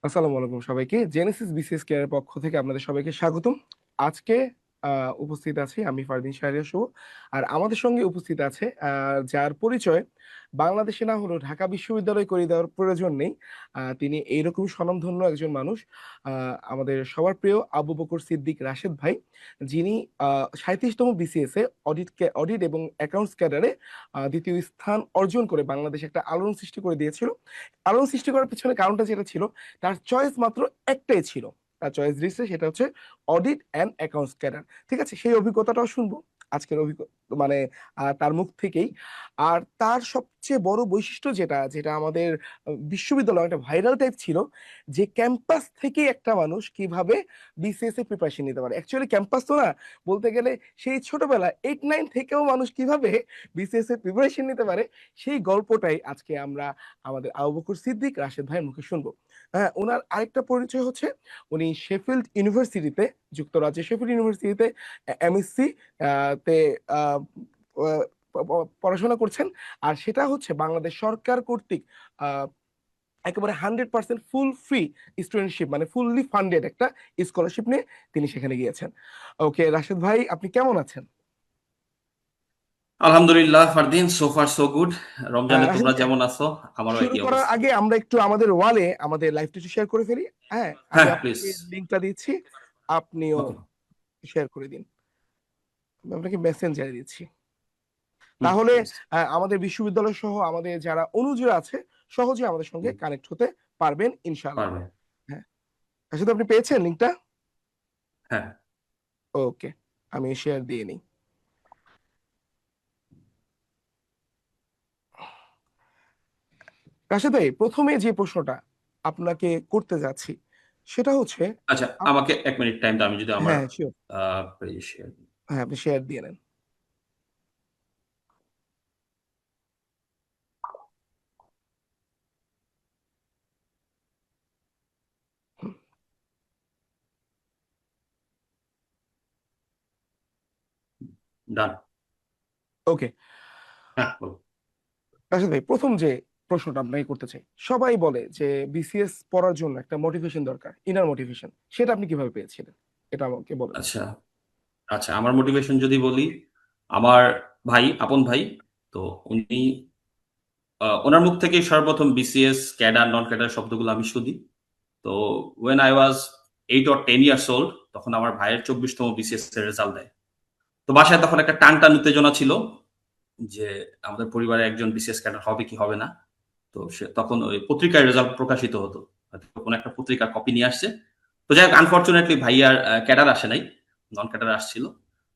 আসসালামু আলাইকুম সবাইকে। জেনেসিস বিসিএস কেয়ারের পক্ষ থেকে আপনাদের সবাইকে স্বাগতম। আজকে উপস্থিত আছি আমি ফারদিন শাহরিয়ার শুভ। আর আমাদের সঙ্গে উপস্থিত আছে যার পরিচয় বাংলাদেশে না হলেও ঢাকা বিশ্ববিদ্যালয় করে দেওয়ার প্রয়োজন নেই। তিনি এইরকম স্বনামধন্য একজন মানুষ। আমাদের সবার প্রিয় আবু বকর সিদ্দিক রাশেদ ভাই, যিনি ৩৭তম বিসিএস এ অডিট এবং অ্যাকাউন্টস ক্যাডারে ২য় স্থান অর্জন করে বাংলাদেশে একটা আলোড়ন সৃষ্টি করে দিয়েছিল। আলোড়ন সৃষ্টি করার পিছনে কারণটা যেটা ছিল, তার চয়েস মাত্র একটাই ছিল। তার চয়েস দিয়েছে সেটা হচ্ছে অডিট অ্যান্ড অ্যাকাউন্টস ক্যাডার। ঠিক আছে, সেই অভিজ্ঞতাটাও শুনবো আজকের মানে তার মুখ থেকেই। আর তার সবচেয়ে বড় বৈশিষ্ট্য যেটা যেটা আমাদের বিশ্ববিদ্যালয় একটা ভাইরাল টাইপ ছিল, যে ক্যাম্পাস থেকে একটা মানুষ কিভাবে বিসিএস এ প্রিপারেশন নিতে পারে। অ্যাকচুয়ালি ক্যাম্পাস তো না, বলতে গেলে সেই ছোটবেলা 8-9 থেকেও মানুষ কিভাবে বিসিএস এর প্রিপারেশন নিতে পারে, সেই গল্পটাই আজকে আমরা আমাদের আবু বকর সিদ্দিক রাশেদ ভাইয়ের মুখে শুনবো। হ্যাঁ, ওনার আরেকটা পরিচয় হচ্ছে উনি শেফিল্ড ইউনিভার্সিটিতে, যুক্তরাজ্যের শেফিল্ড ইউনিভার্সিটিতে এমএসসি তে আহ, আহ, পড়াশোনা করছেন। আর সেটা হচ্ছে বাংলাদেশ সরকার কর্তৃক আহ, একেবারে 100% ফুল ফ্রি স্টুডেন্টশিপ, মানে ফুললি ফান্ডেড একটা স্কলারশিপ নিয়ে তিনি সেখানে গিয়েছেন। ওকে রাশেদ ভাই, আপনি কেমন আছেন? আলহামদুলিল্লাহ Fardin, so far so good. রমজানে রাশেদ তোমরা ভাই, যেমন আছো, আমারও শুরু একই করার অবস্থা। আগে আমরা একটু আমাদের ওয়ালে আমাদের লাইভটা একটু শেয়ার করে ফেলি। হ্যাঁ, আমি হ্যাঁ, প্লিজ। আপনাকে লিঙ্কটা দিচ্ছি, আপনিও ওকে। শেয়ার করে দিন। আমি আপনাকে মেসেঞ্জারে দিচ্ছি। হুম, তাহলে প্লিজ। আমাদের বিশ্ববিদ্যালয় সহ আমাদের যারা অনুযায়ী আছে সহজে আমাদের সঙ্গে কানেক্ট হতে পারবেন ইনশাআল্লাহ। পারবে। হ্যাঁ, আসলে আপনি পেয়েছেন লিঙ্কটা? হ্যাঁ। ওকে, আমি শেয়ার দিয়ে নিই। রাশেদ ভাই, প্রথমে যে প্রশ্নটা আপনাকে করতে যাচ্ছি সেটা হচ্ছে আচ্ছা, আমাকে 1 মিনিট টাইম দাও, আমি যদি আমার হ্যাঁ শিওর। পেজে শেয়ার দিই। হ্যাঁ, আপনি শেয়ার দিয়ে নেন। ডান। ওকে হ্যাঁ, বলো। রাশেদ ভাই, প্রথম যে প্রশ্নটা আপনাকে করতে চাই, সবাই বলে যে বিসিএস পড়ার জন্য একটা মোটিভেশন দরকার, ইনার মোটিভেশন, সেটা আপনি কিভাবে পেয়েছিলেন, এটা আমাকে বলেন। আচ্ছা, আচ্ছা, আমার মোটিভেশন যদি বলি, আমার ভাই, আপন ভাই, তো উনি ওনার মুখ থেকেই সর্বপ্রথম বিসিএস, ক্যাডার, নন ক্যাডার শব্দগুলো আমি শুনি। তো when I was 8 or 10 years old, তখন আমার ভাইয়ের 24তম বিসিএস এর রেজাল্ট দেয়। তো বাসায় তখন একটা টান টান উত্তেজনা ছিল যে আমাদের পরিবারে একজন বিসিএস ক্যাডার হবে কি হবে না। তো সে তখন ওই পত্রিকায় রেজাল্ট প্রকাশিত হতো, হয়তো কোনো একটা পত্রিকার কপি নিয়ে আসছে। তো যাই হোক, আনফর্চুনেটলি ভাইয়ার ক্যাডার আসে নাই, নন ক্যাডার আসছিল।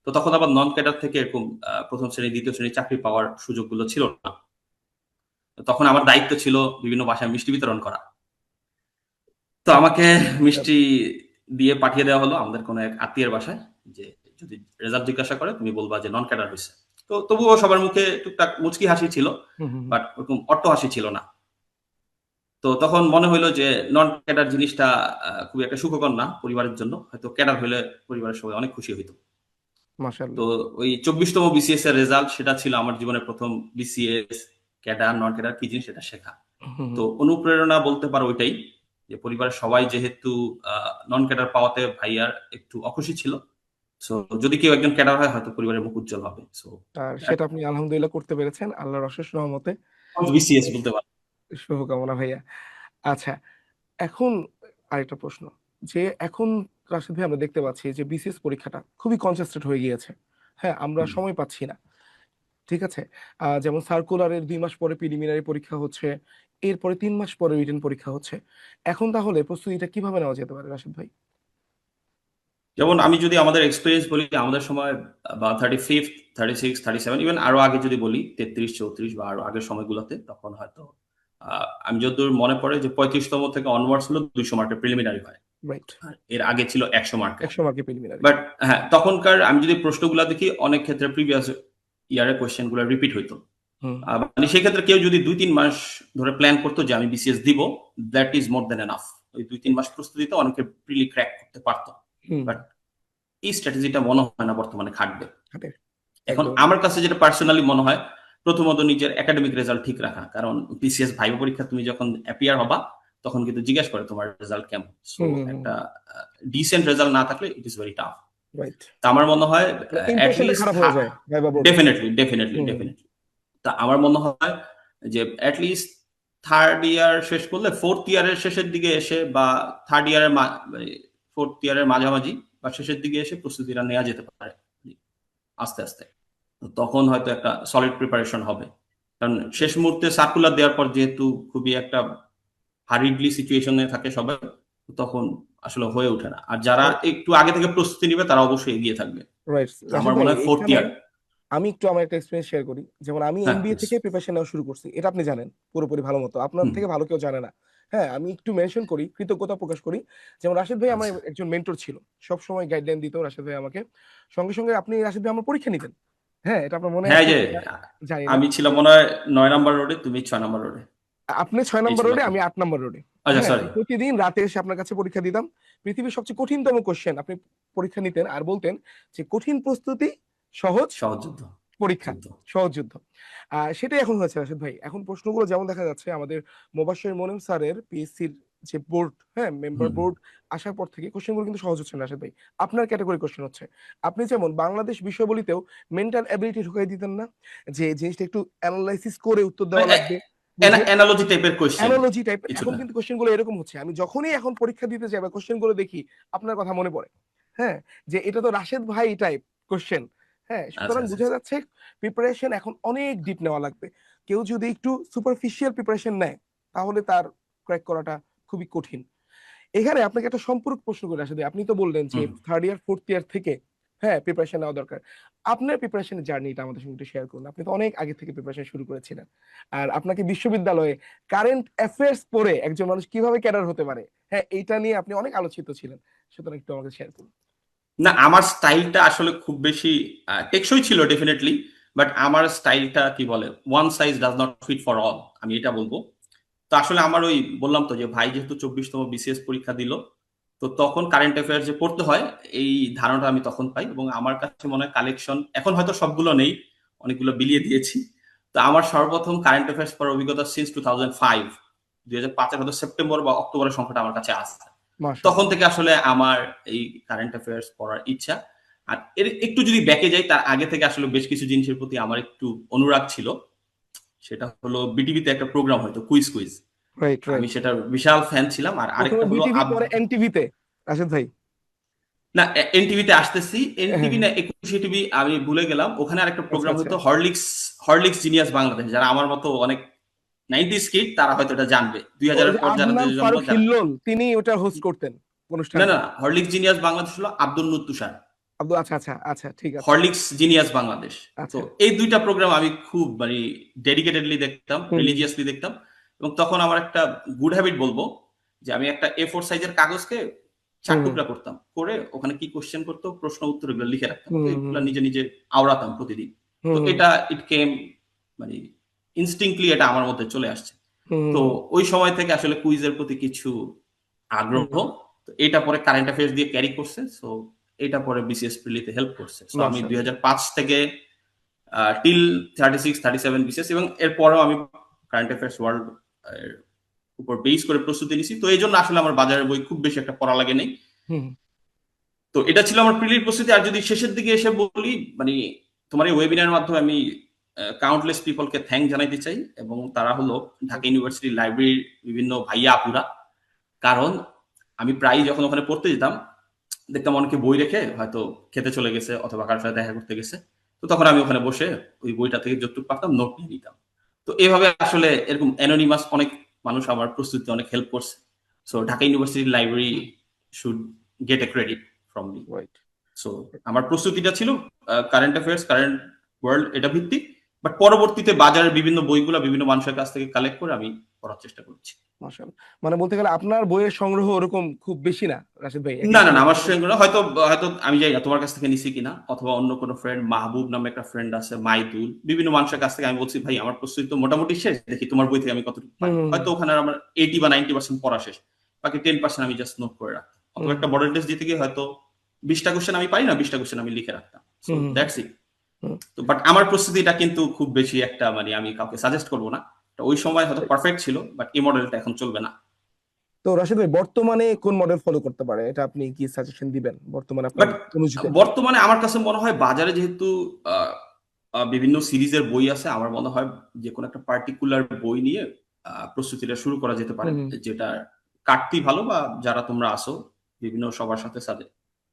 তো তখন আবার নন ক্যাডার থেকে এরকম প্রথম শ্রেণী, দ্বিতীয় শ্রেণী চাকরি পাওয়ার সুযোগগুলো ছিল না। তো তখন আমার দায়িত্ব ছিল বিভিন্ন বাসায় মিষ্টি বিতরণ করা। তো আমাকে মিষ্টি দিয়ে পাঠিয়ে দেওয়া হলো আমাদের কোনো এক আত্মীয়ের বাসায়, যে যদি রেজাল্ট জিজ্ঞাসা করে তুমি বলবা যে নন ক্যাডার হয়েছে। তো তবুও সবার মুখে টুকটাক মুচকি হাসি ছিল, হুম হুম হুম। বাট ওরকম অট্ট হাসি ছিল না। তো তখন মনে হইলো যে নন ক্যাডার জিনিসটা খুবই একটা সুখকর না পরিবারের জন্য, হয়তো ক্যাডার হইলে পরিবারের সবাই অনেক খুশি হইতো। তো মাশাআল্লাহ। ওই 24তম বিসিএস এর রেজাল্ট, সেটা ছিল আমার জীবনের প্রথম বিসিএস, ক্যাডার নন ক্যাডার কি জিনিস সেটা শেখা। হুম হুম। তো অনুপ্রেরণা বলতে পারো ওইটাই, যে পরিবারের সবাই যেহেতু নন ক্যাডার পাওয়াতে ভাইয়ার একটু অখুশি ছিল। সো যদি কেউ একজন ক্যাডার হয়, হয়তো পরিবারের মুখ উজ্জ্বল হবে। সো আর সেটা আপনি আলহামদুলিল্লাহ করতে পেরেছেন আল্লাহর অশেষ রহমতে। বিসিএস বলতে পারো। শুভকামনা ভাইয়া। আচ্ছা, এখন আরেকটা প্রশ্ন, যে এখন রাশিদ ভাই আমরা দেখতে পাচ্ছি যে বিসিএস পরীক্ষাটা খুবই কনজেস্টেড হয়ে গিয়েছে। হ্যাঁ, আমরা হুম। সময় পাচ্ছি না। ঠিক আছে, যেমন সার্কুলারের 2 মাস পরে প্রিলিমিনারি পরীক্ষা হচ্ছে, এরপরে 3 মাস পরে রিটেন পরীক্ষা হচ্ছে। এখন তাহলে প্রস্তুতিটা কিভাবে নেওয়া যেতে পারে রাশিদ ভাই? যেমন আমি যদি আমাদের এক্সপেরিয়েন্স বলি, আমাদের সময় বা 35, 36, 37, ইভেন আরো আগে যদি বলি 33, 34 বা আরো আগের সময়গুলোতে, তখন হয়তো আমি যতদূর মনে পড়ে যে 35তম থেকে অনওয়ার্ডস হলো 200 মার্কের প্রিলিমিনারি হয়। রাইট। আর এর আগে ছিল 100 মার্কের। 100 মার্কের প্রিলিমিনারি। বাট হ্যাঁ, তখনকার আমি যদি প্রশ্নগুলো দেখি, অনেক ক্ষেত্রে প্রিভিয়াস ইয়ারের কোয়েশ্চেন গুলো রিপিট হইতো। হুম মানে সেই ক্ষেত্রে কেউ যদি 2-3 মাস ধরে প্ল্যান করতো যে আমি বিসিএস দিব, that is more than enough. ওই 2-3 মাস প্রস্তুতিতে অনেকে প্রিলি ক্র্যাক করতে পারতো। হুম। বাট এই স্ট্র্যাটেজিটা মনে হয় না বর্তমানে খাটবে। হাতে। এখন একদম। আমার কাছে যেটা পার্সোনালি মনে হয়, প্রথমত নিজের একাডেমিক রেজাল্ট ঠিক রাখা। কারণ বিসিএস ভাইবা পরীক্ষা তুমি যখন অ্যাপিয়ার হবা, তখন কিন্তু জিজ্ঞেস করে তোমার রেজাল্ট কেমন। সো হুম হুম হুম একটা ডিসেন্ট রেজাল্ট না থাকলে it is very tough. Right, তা আমার মনে হয় মানে অ্যাট ইমপ্রেশনটা লিস্ট খারাপ হয়ে যায় ভাইবা বোর্ডে। ডেফিনেটলি ডেফিনেটলি হুম ডেফিনেটলি তা আমার মনে হয় যে অ্যাট লিস্ট থার্ড ইয়ার শেষ করলে ফোর্থ ইয়ারের শেষের দিকে এসে বা থার্ড ইয়ারের ফোর্থ ইয়ারের মাঝামাঝি বা শেষের দিকে এসে প্রস্তুতিটা নেওয়া যেতে পারে আস্তে আস্তে। তো তখন হয়তো একটা সলিড প্রিপারেশন হবে, কারণ শেষ মুহূর্তে সার্কুলার দেওয়ার পর যেহেতু খুবই একটা হারিডলি সিচুয়েশনে থাকে সবাই, তখন আসলে হয়ে ওঠে না। আর যারা একটু আগে থেকে প্রস্তুতি নিবে তারা অবশ্যই এগিয়ে থাকবে। রাইট রাশেদ আমার ভাই, মনে হয় ফোর্থ এখানে ইয়ার। আমি একটু আমার একটা এক্সপিরিয়েন্স শেয়ার করি। যেমন আমি হ্যাঁ এমবিএ প্লিজ। থেকে প্রিপারেশন নেওয়া শুরু করছি, এটা আপনি জানেন পুরোপুরি ভালো মতো, আপনার হুম। থেকে ভালো কেউ জানে না। হ্যাঁ, আমি একটু মেনশন করি, কৃতজ্ঞতা প্রকাশ করি। যেমন রাশেদ ভাই আমার আচ্ছা একজন মেন্টর ছিল, সব সময় গাইডলাইন দিত রাশেদ ভাই আমাকে। সঙ্গে সঙ্গে আপনি রাশেদ ভাই আমার পরীক্ষা নিতেন, হ্যাঁ এটা আপনার মনে হ্যাঁ, এই আছে যে কিনা জানি না। আমি ছিলাম মনে হয় ৯ নম্বর রোডে, তুমি ৬ নম্বর রোডে। আপনি ৬ নম্বর এই ছিল রোডে, তো। আমি ৮ নম্বর রোডে। আচ্ছা হ্যাঁ, সরি। আমি প্রতিদিন রাতে এসে আপনার কাছে পরীক্ষা দিতাম। পৃথিবীর সবচেয়ে কঠিনতম কোশ্চেন আপনি পরীক্ষা নিতেন আর বলতেন যে কঠিন প্রস্তুতি, সহজ সহযুদ্ধ। পরীক্ষা, যুদ্ধ। সহজ যুদ্ধ। সেটাই এখন হয়েছে রাশেদ ভাই। এখন প্রশ্নগুলো যেমন দেখা যাচ্ছে আমাদের মোবাশ্বের মোনেম স্যারের পিএসসির যে বোর্ড, হ্যাঁ মেম্বার হুম। বোর্ড আসার পর থেকে কোশ্চেনগুলো কিন্তু সহজ হচ্ছে না রাশেদ ভাই। আপনার ক্যাটাগরি কোশ্চেন হচ্ছে। আপনি যেমন বাংলাদেশ বিষয়াবলিতেও মেন্টাল এবিলিটি ঢুকাই দিতেন না? যে জিনিসটা একটু এনালাইসিস করে উত্তর দেওয়া লাগবে, বুঝে অ্যানালজি টাইপের কোয়েশ্চেন অ্যানালজি টাইপের। এখন কিছুটা। কিন্তু কোশ্চেন গুলো এরকম হচ্ছে। আমি যখনই এখন পরীক্ষা দিতে যাই বা কোশ্চেন গুলো দেখি, আপনার কথা মনে পড়ে। হ্যাঁ? যে এটা তো রাশেদ ভাই টাইপ কোশ্চেন। হ্যাঁ? আচ্ছা সুতরাং আচ্ছা বুঝা আচ্ছা। যাচ্ছে প্রিপারেশন এখন অনেক ডিপ নেওয়া লাগবে। কেউ যদি একটু সুপারফিশিয়াল প্রিপারেশন নেয়, তাহলে তার ক্র্যাক করাটা খুবই কঠিন। এখানে আপনাকে একটা সম্পূরক প্রশ্ন করে আসে, আপনি তো বললেন যে হুম। থার্ড ইয়ার ফোর্থ ইয়ার থেকে হ্যাঁ প্রিপারেশন নেওয়া দরকার। আপনার প্রিপারেশনের জার্নিটা আমাদের সঙ্গে একটু শেয়ার করুন। আপনি তো অনেক আগে থেকে প্রিপারেশন শুরু করেছিলেন। আর আপনাকে বিশ্ববিদ্যালয়ে কারেন্ট অ্যাফেয়ার্স পড়ে একজন মানুষ কিভাবে ক্যাডার হতে পারে, হ্যাঁ এইটা নিয়ে আপনি অনেক আলোচিত ছিলেন। সুতরাং একটু আমাকে শেয়ার করুন। না, আমার স্টাইলটা আসলে খুব বেশি টেকসই ছিল ডেফিনেটলি, বাট আমার স্টাইলটা কি বলে, one size does not fit for all, আমি এটা বলবো। তো আসলে আমার ওই বললাম তো যে ভাই যেহেতু 24তম বিসিএস পরীক্ষা দিল, তো তখন কারেন্ট অ্যাফেয়ার্স যে পড়তে হয় এই ধারণাটা আমি তখন পাই, এবং আমার কাছে মনে হয় কালেকশন এখন হয়তো সবগুলো নেই, অনেকগুলো বিলিয়ে দিয়েছি। তো আমার সর্বপ্রথম কারেন্ট অ্যাফেয়ার্স পড়ার অভিজ্ঞতা সিন্স 2005, 2005-এর হয়তো সেপ্টেম্বর বা অক্টোবরের সংখ্যাটা আমার কাছে আসছে। তখন মাশাআল্লাহ। থেকে আসলে আমার এই কারেন্ট অ্যাফেয়ার্স পড়ার ইচ্ছা। আর এর একটু যদি ব্যাকে যাই, তার আগে থেকে আসলে বেশ কিছু জিনিসের প্রতি আমার একটু অনুরাগ ছিল। সেটা হলো বিটিভিতে একটা প্রোগ্রাম হয়তো কুইজ কুইজ, রাইট আমি রাইট। সেটার বিশাল ফ্যান ছিলাম। আর প্রথমে আরেকটা হলো বিটিভি পরে এনটিভিতে, রাশেদ ভাই। না, এনটিভিতে আসতেছি, হ্যাঁ এনটিভি হ্যাঁ না একুশে টিভি, আমি ভুলে গেলাম। ওখানে আরেকটা আচ্ছা প্রোগ্রাম আচ্ছা। হতো হরলিক্স, হরলিক্স জিনিয়াস বাংলাদেশ। যারা আমার মতো অনেক 90s কিড তারা হয়তো এটা জানবে, দুই ওই হাজারের যে পর যারা আদনান জন্ম ফারুক যারা। হিল্লোল তিনি ওটা হোস্ট করতেন না অনুষ্ঠানটা। না, হরলিক্স জিনিয়াস বাংলাদেশ হলো আব্দুল নূর তুষার, আব্দুল, আচ্ছা আচ্ছা আচ্ছা, ঠিক আছে। Horlicks genius Bangladesh. তো আচ্ছা। এই দুইটা প্রোগ্রাম আমি খুব মানে ডেডিকেটেডলি দেখতাম, হুম রিলিজিয়াসলি দেখতাম। এবং তখন আমার একটা গুড হ্যাবিট বলবো, যে আমি একটা A4 সাইজের কাগজকে চার হুম টুকরা করতাম, করে ওখানে কি কোশ্চেন করতো প্রশ্ন উত্তর এগুলো লিখে রাখতাম। তো হুম এগুলো হুম নিজে নিজে আওড়াতাম প্রতিদিন। তো হুম এটা ইট কেম মানে ইনস্টিংক্টলি এটা আমার মধ্যে চলে আসছে। তো হুম ওই সময় থেকে আসলে কুইজের প্রতি কিছু আগ্রহ। হুম। তো এটা পরে কারেন্ট অ্যাফেয়ার্স দিয়ে ক্যারি করছে। সো এটা পরে বিসিএস প্রিলিতে হেল্প করছে। সো আমি মাশাআল্লাহ। 2005 থেকে টিল 36-37 বিসিএস, এবং এরপরেও আমি কারেন্ট অ্যাফেয়ার্স ওয়ার্ল্ড উপর বেস করে প্রস্তুতি নিছি। তো এই জন্য আসলে আমার বাজারের বই খুব বেশি একটা পড়া লাগে নেই। হুম তো এটা ছিল আমার প্রিলির প্রস্তুতি। আর যদি শেষের দিকে এসে বলি, মানে তোমার এই ওয়েবিনারের মাধ্যমে আমি কাউন্টলেস পিপলকে থ্যাংক জানাইতে চাই, এবং তারা হলো ঢাকা ইউনিভার্সিটি লাইব্রেরির বিভিন্ন ভাইয়া আপুরা। কারণ আমি প্রায়ই যখন ওখানে পড়তে যেতাম, দেখতাম অনেকে বই রেখে হয়তো খেতে চলে গেছে অথবা কারোর সাথে দেখা করতে গেছে। তো তখন আমি ওখানে বসে ওই বইটা থেকে যতটুকু পারতাম নোট নিয়ে নিতাম। তো এভাবে আসলে এরকম অ্যানোনিমাস অনেক মানুষ আমার প্রস্তুতি অনেক হেল্প করছে। So Dhaka university library should get A credit from me. Right. So আমার প্রস্তুতিটা ছিল কারেন্ট অ্যাফেয়ার্স, কারেন্ট ওয়ার্ল্ড এটা ভিত্তিক, বাট পরবর্তীতে বাজারের বিভিন্ন বইগুলা বিভিন্ন মানুষের কাছ থেকে কালেক্ট করে আমি পড়ার চেষ্টা করছি। মাশাআল্লাহ। মানে বলতে গেলে আপনার বইয়ের সংগ্রহ ওরকম খুব বেশি না রাশিদ ভাই, এক না না একটা না, আমার বই। সঙ্গে না, হয়তো হয়তো আমি জানি না তোমার কাছ থেকে নিছি কিনা, অথবা অন্য কোনো ফ্রেন্ড মাহবুব নামে একটা ফ্রেন্ড আছে, মাইদুল, বিভিন্ন মানুষের কাছ থেকে আমি বলছি ভাই আমার প্রস্তুতি তো মোটামুটি শেষ, দেখি তোমার বই থেকে আমি কতটুকু পাই। হুম হয়তো ওখানে আমার 80 বা 90% পড়া শেষ, বাকি 10% আমি জাস্ট নোট করে রাখতাম। অথবা হুম একটা মডেল টেস্ট দিতে গিয়ে হয়তো 20টা কোশ্চেন আমি পারি না, 20টা কোশ্চেন আমি লিখে রাখতাম। So hmm hmm that's it. Hmm. তো বাট আমার প্রস্তুতিটা কিন্তু খুব বেশি একটা মানে আমি কাউকে সাজেস্ট করবো না। ওই সময় হয়তো পারফেক্ট ছিল, বাট এই মডেলটা এখন চলবে না। তো রাশিদ ভাই বর্তমানে কোন মডেল ফলো করতে পারে, এটা আপনি কি সাজেশন দিবেন বর্তমানে আপনার বাট অনুযায়ী? বর্তমানে আমার কাছে মনে হয় বাজারে যেহেতু আহ, বিভিন্ন সিরিজের বই আছে, আমার মনে হয় যে কোনো একটা পার্টিকুলার বই নিয়ে প্রস্তুতিটা শুরু করা যেতে পারে, হুম যেটা কাটতি ভালো, বা যারা তোমরা আসো বিভিন্ন সবার সাথে সাথে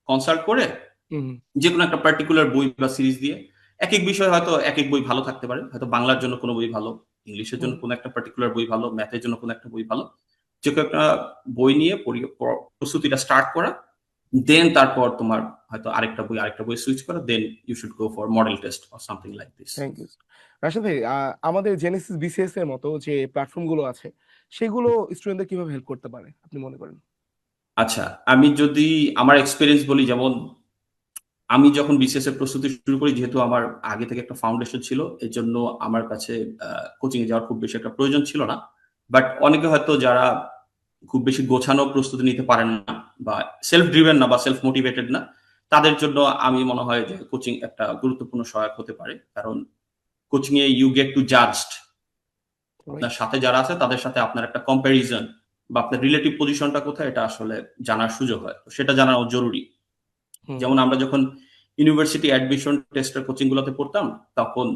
কনসাল্ট করে হুম যে কোনো একটা পার্টিকুলার বই বা সিরিজ দিয়ে এক এক বিষয় হয়তো এক এক বই ভালো থাকতে পারে, হয়তো বাংলার জন্য কোনো বই ভালো, ইংলিশের হুম জন্য কোনো একটা পার্টিকুলার বই ভালো, ম্যাথের জন্য কোনো একটা বই ভালো, যে কোনো একটা বই নিয়ে প্রস্তুতিটা স্টার্ট করা, দেন তারপর তোমার হয়তো আরেকটা বই সুইচ করা, then you should go for model test or something like this. Thank you. Rashid ভাই, আমাদের জেনেসিস বিসিএস এর মতো যে প্ল্যাটফর্ম গুলো আছে সেগুলো স্টুডেন্টদের কিভাবে হেল্প করতে পারে আপনি মনে করেন? আচ্ছা, আমি যদি আমার এক্সপিরিয়েন্স বলি, যেমন আমি যখন বিসিএস এর প্রস্তুতি শুরু করি, যেহেতু আমার আগে থেকে একটা ফাউন্ডেশন ছিল, এর জন্য আমার কাছে কোচিং এ যাওয়ার খুব বেশি একটা প্রয়োজন ছিল না। বাট অনেকে হয়তো যারা খুব বেশি গোছানো প্রস্তুতি নিতে পারেন না, বা সেলফ ড্রিভেন না, বা সেলফ মোটিভেটেড না, তাদের জন্য আমি মনে হয় যে কোচিং একটা গুরুত্বপূর্ণ সহায়ক হতে পারে। কারণ কোচিং এ ইউ গেট টু জাজড, আপনার রাইট। সাথে যারা আছে তাদের সাথে আপনার একটা কম্প্যারিজন, বা আপনার রিলেটিভ পজিশনটা কোথায়, এটা আসলে জানার সুযোগ হয়, তো সেটা জানাও জরুরি। হুম যেমন আমরা যখন ইউনিভার্সিটি অ্যাডমিশন টেস্টের কোচিং গুলোতে পড়তাম, তখন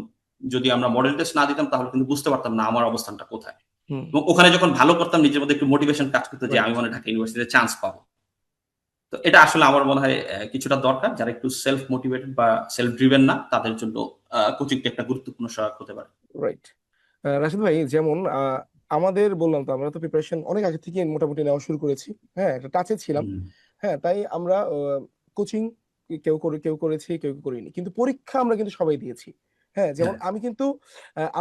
যদি আমরা মডেল টেস্ট না দিতাম তাহলে কিন্তু বুঝতে পারতাম না আমার অবস্থানটা কোথায়। হুম। এবং ওখানে যখন ভালো করতাম, নিজের মধ্যে একটু মোটিভেশন কাজ করতো যে আমি রাইট। মনে হয় ঢাকা ইউনিভার্সিটিতে চান্স পাবো। তো এটা আসলে আমার মনে হয় কিছুটা দরকার, যারা একটু সেলফ মোটিভেটেড বা সেলফ ড্রিভেন না, তাদের জন্য কোচিংটা একটা গুরুত্বপূর্ণ সহায়ক হতে পারে। রাইট। রাশিদ ভাই, যেমন আমাদের বললাম তো আমরা তো প্রিপারেশন অনেক আগে থেকে মোটামুটি নেওয়া শুরু করেছি। হ্যাঁ, একটা টাচে ছিলাম। হুম। হ্যাঁ, তাই আমরা কোচিং কেউ করেছি, কেউ করিনি, কিন্তু পরীক্ষা আমরা কিন্তু সবাই দিয়েছি। হ্যাঁ, যেমন হ্যাঁ। আমি কিন্তু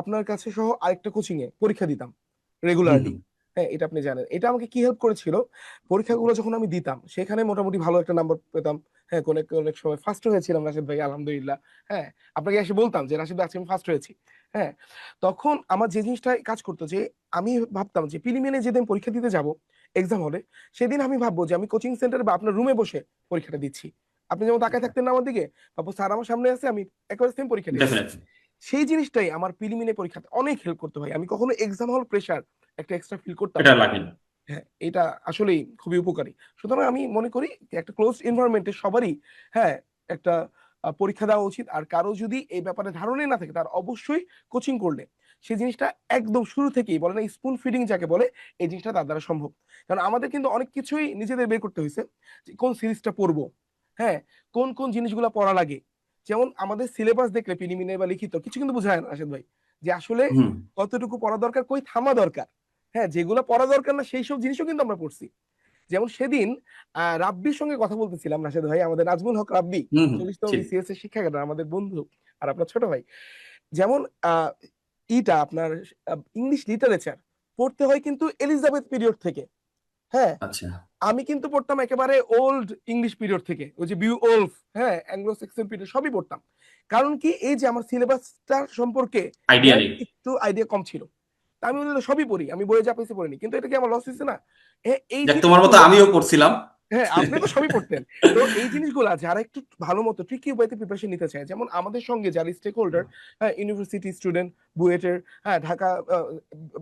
আপনার কাছে সহ আরেকটা কোচিং এ পরীক্ষা দিতাম হুম রেগুলারলি। হুম। হ্যাঁ, এটা আপনি জানেন। এটা আমাকে কি হেল্প করেছিল, পরীক্ষাগুলো যখন আমি দিতাম সেখানে মোটামুটি ভালো একটা নাম্বার পেতাম। হ্যাঁ, অনেক অনেক সময় ফার্স্ট হয়েছিলাম রাশিদ ভাই, আলহামদুলিল্লাহ। হ্যাঁ, আপনাকে এসে বলতাম যে রাশিদ ভাই আজকে আমি ফার্স্ট হয়েছি। হ্যাঁ, তখন আমার যে জিনিসটা কাজ করতো যে আমি ভাবতাম যে প্রিলিমিনারি যেদিন পরীক্ষা দিতে যাব এক্সাম হলে, সেদিন আমি ভাববো যে আমি কোচিং সেন্টারে বা আপনার রুমে বসে পরীক্ষাটা দিচ্ছি। আপনি যেমন তাকায় থাকতেন না আমার দিকে, ভাববো স্যার আমার সামনে আছে, আমি একেবারে সেম পরীক্ষা দিচ্ছি। ডেফিনেটলি। সেই জিনিসটাই আমার প্রিলিমিনারি পরীক্ষাতে অনেক হেল্প করতে হয়। আমি কখনো এক্সাম হল প্রেশার একটা এক্সট্রা ফিল করতাম এটা না। লাগে না। হ্যাঁ, এটা আসলেই খুবই উপকারী। সুতরাং আমি মনে করি যে একটা ক্লোজ এনভায়রনমেন্টে সবারই, হ্যাঁ, একটা পরীক্ষা দেওয়া উচিত। আর কারো যদি এই ব্যাপারে ধারণাই না থাকে, তার অবশ্যই কোচিং করলে সেই জিনিসটা একদম শুরু থেকেই বলে না, স্পুন ফিডিং যাকে বলে, এই জিনিসটা তার দ্বারা সম্ভব। কারণ আমাদের কিন্তু অনেক কিছুই নিজেদের বের করতে হয়েছে, যে কোন সিরিজটা পড়বো, হ্যাঁ, কোন কোন জিনিসগুলো পড়া লাগে। যেমন আমাদের সিলেবাস দেখলে প্রিলিমিনারি বা লিখিত কিছু কিন্তু বোঝা যায় না রাশেদ ভাই, যে আসলে হুম। কতটুকু পড়া দরকার, কই থামা দরকার। হ্যাঁ, যেগুলো পড়া দরকার না সেই সব জিনিসও কিন্তু আমরা পড়ছি। যেমন সেদিন রাব্বির সঙ্গে কথা বলতেছিলাম রাশেদ ভাই, আমাদের নাজমুল হক রাব্বি, হুম হুম। 40তম ঠিক। বিসিএস এর শিক্ষার্থী, আমাদের বন্ধু আর আপনার ছোট ভাই। যেমন আহ, ইটা আপনার ইংলিশ লিটারেচার পড়তে হয় কিন্তু এলিজাবেথ পিরিয়ড থেকে। হ্যাঁ, আচ্ছা। আমি কিন্তু পড়তাম একেবারে ওল্ড ইংলিশ পিরিয়ড থেকে, ওই যে বিউ ওলফ, হ্যাঁ, অ্যাংলো স্যাক্সন পিরিয়ড সবই পড়তাম। কারণ কি, এই যে আমার সিলেবাসটা সম্পর্কে আইডিয়া জ্ঞান নেই। একটু আইডিয়া কম ছিল। তা আমি ওগুলো সবই পড়ি, আমি বইয়ে যা পেয়েছি পড়িনি, কিন্তু এটা কি আমার লস হয়েছে না? এই দেখ, তোমার মতো জিনিসগুলো, আমিও করছিলাম। হ্যাঁ, আপনি তো সবই পড়তেন। তো এই জিনিসগুলা যারা একটু ভালো মতো ট্রিকি ওয়েতে প্রিপারেশন নিতে চায়, যেমন আমাদের সঙ্গে যারা স্টেক হোল্ডার, হ্যাঁ, ইউনিভার্সিটি স্টুডেন্ট, বুয়েটের, হ্যাঁ, ঢাকা,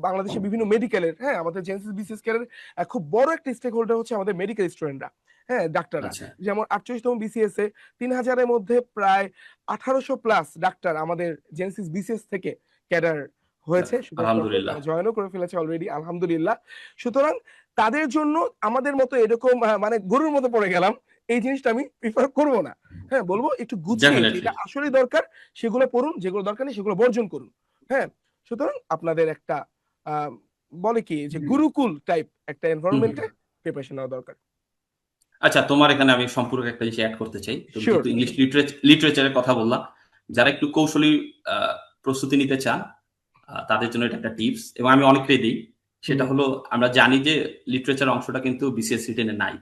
বাংলাদেশের বিভিন্ন মেডিকেলের, হ্যাঁ, আমাদের জেনেসিস বিসিএস কেয়ারের খুব বড় একটা স্টেক হোল্ডার হচ্ছে আমাদের মেডিকেল স্টুডেন্টরা। হ্যাঁ, ডাক্তাররা। আচ্ছা। যেমন 48তম বিসিএস এ 3000-এর মধ্যে প্রায় 1800 প্লাস ডাক্তার আমাদের জেনেসিস বিসিএস থেকে ক্যাডার হয়েছে, সুপারিশ প্রাপ্ত, আলহামদুলিল্লাহ। তারা জয়েনও করে ফেলেছে অলরেডি, আলহামদুলিল্লাহ। সুতরাং তাদের জন্য আমাদের মতো এরকম মানে গরুর মতো পড়ে গেলাম এই জিনিসটা আমি প্রিফার করব না। হ্যাঁ, বলবো একটু গুছিয়ে ডেফিনেটলি। যেটা আসলে দরকার সেগুলো পড়ুন, যেগুলো দরকার নেই সেগুলো বর্জন করুন। হ্যাঁ, সুতরাং আপনাদের একটা আহ, বলে কি যে গুরুকুল টাইপ একটা হুম হুম। এনভায়রনমেন্টে প্রিপারেশন নেওয়া দরকার। আচ্ছা, তোমার এখানে আমি সম্পূর্ণ একটা জিনিস অ্যাড করতে চাই। তুমি শিওর যেহেতু ইংলিশ রাশেদ ভাই। লিটারেচারের কথা বললা, যারা একটু কৌশলী প্রস্তুতি নিতে চান, তাদের জন্য এটা একটা টিপস, এবং আমি অনেককেই দিই। হুম। সেটা হলো, আমরা জানি যে লিটারেচার অংশটা কিন্তু বিসিএস রিটেনে নাই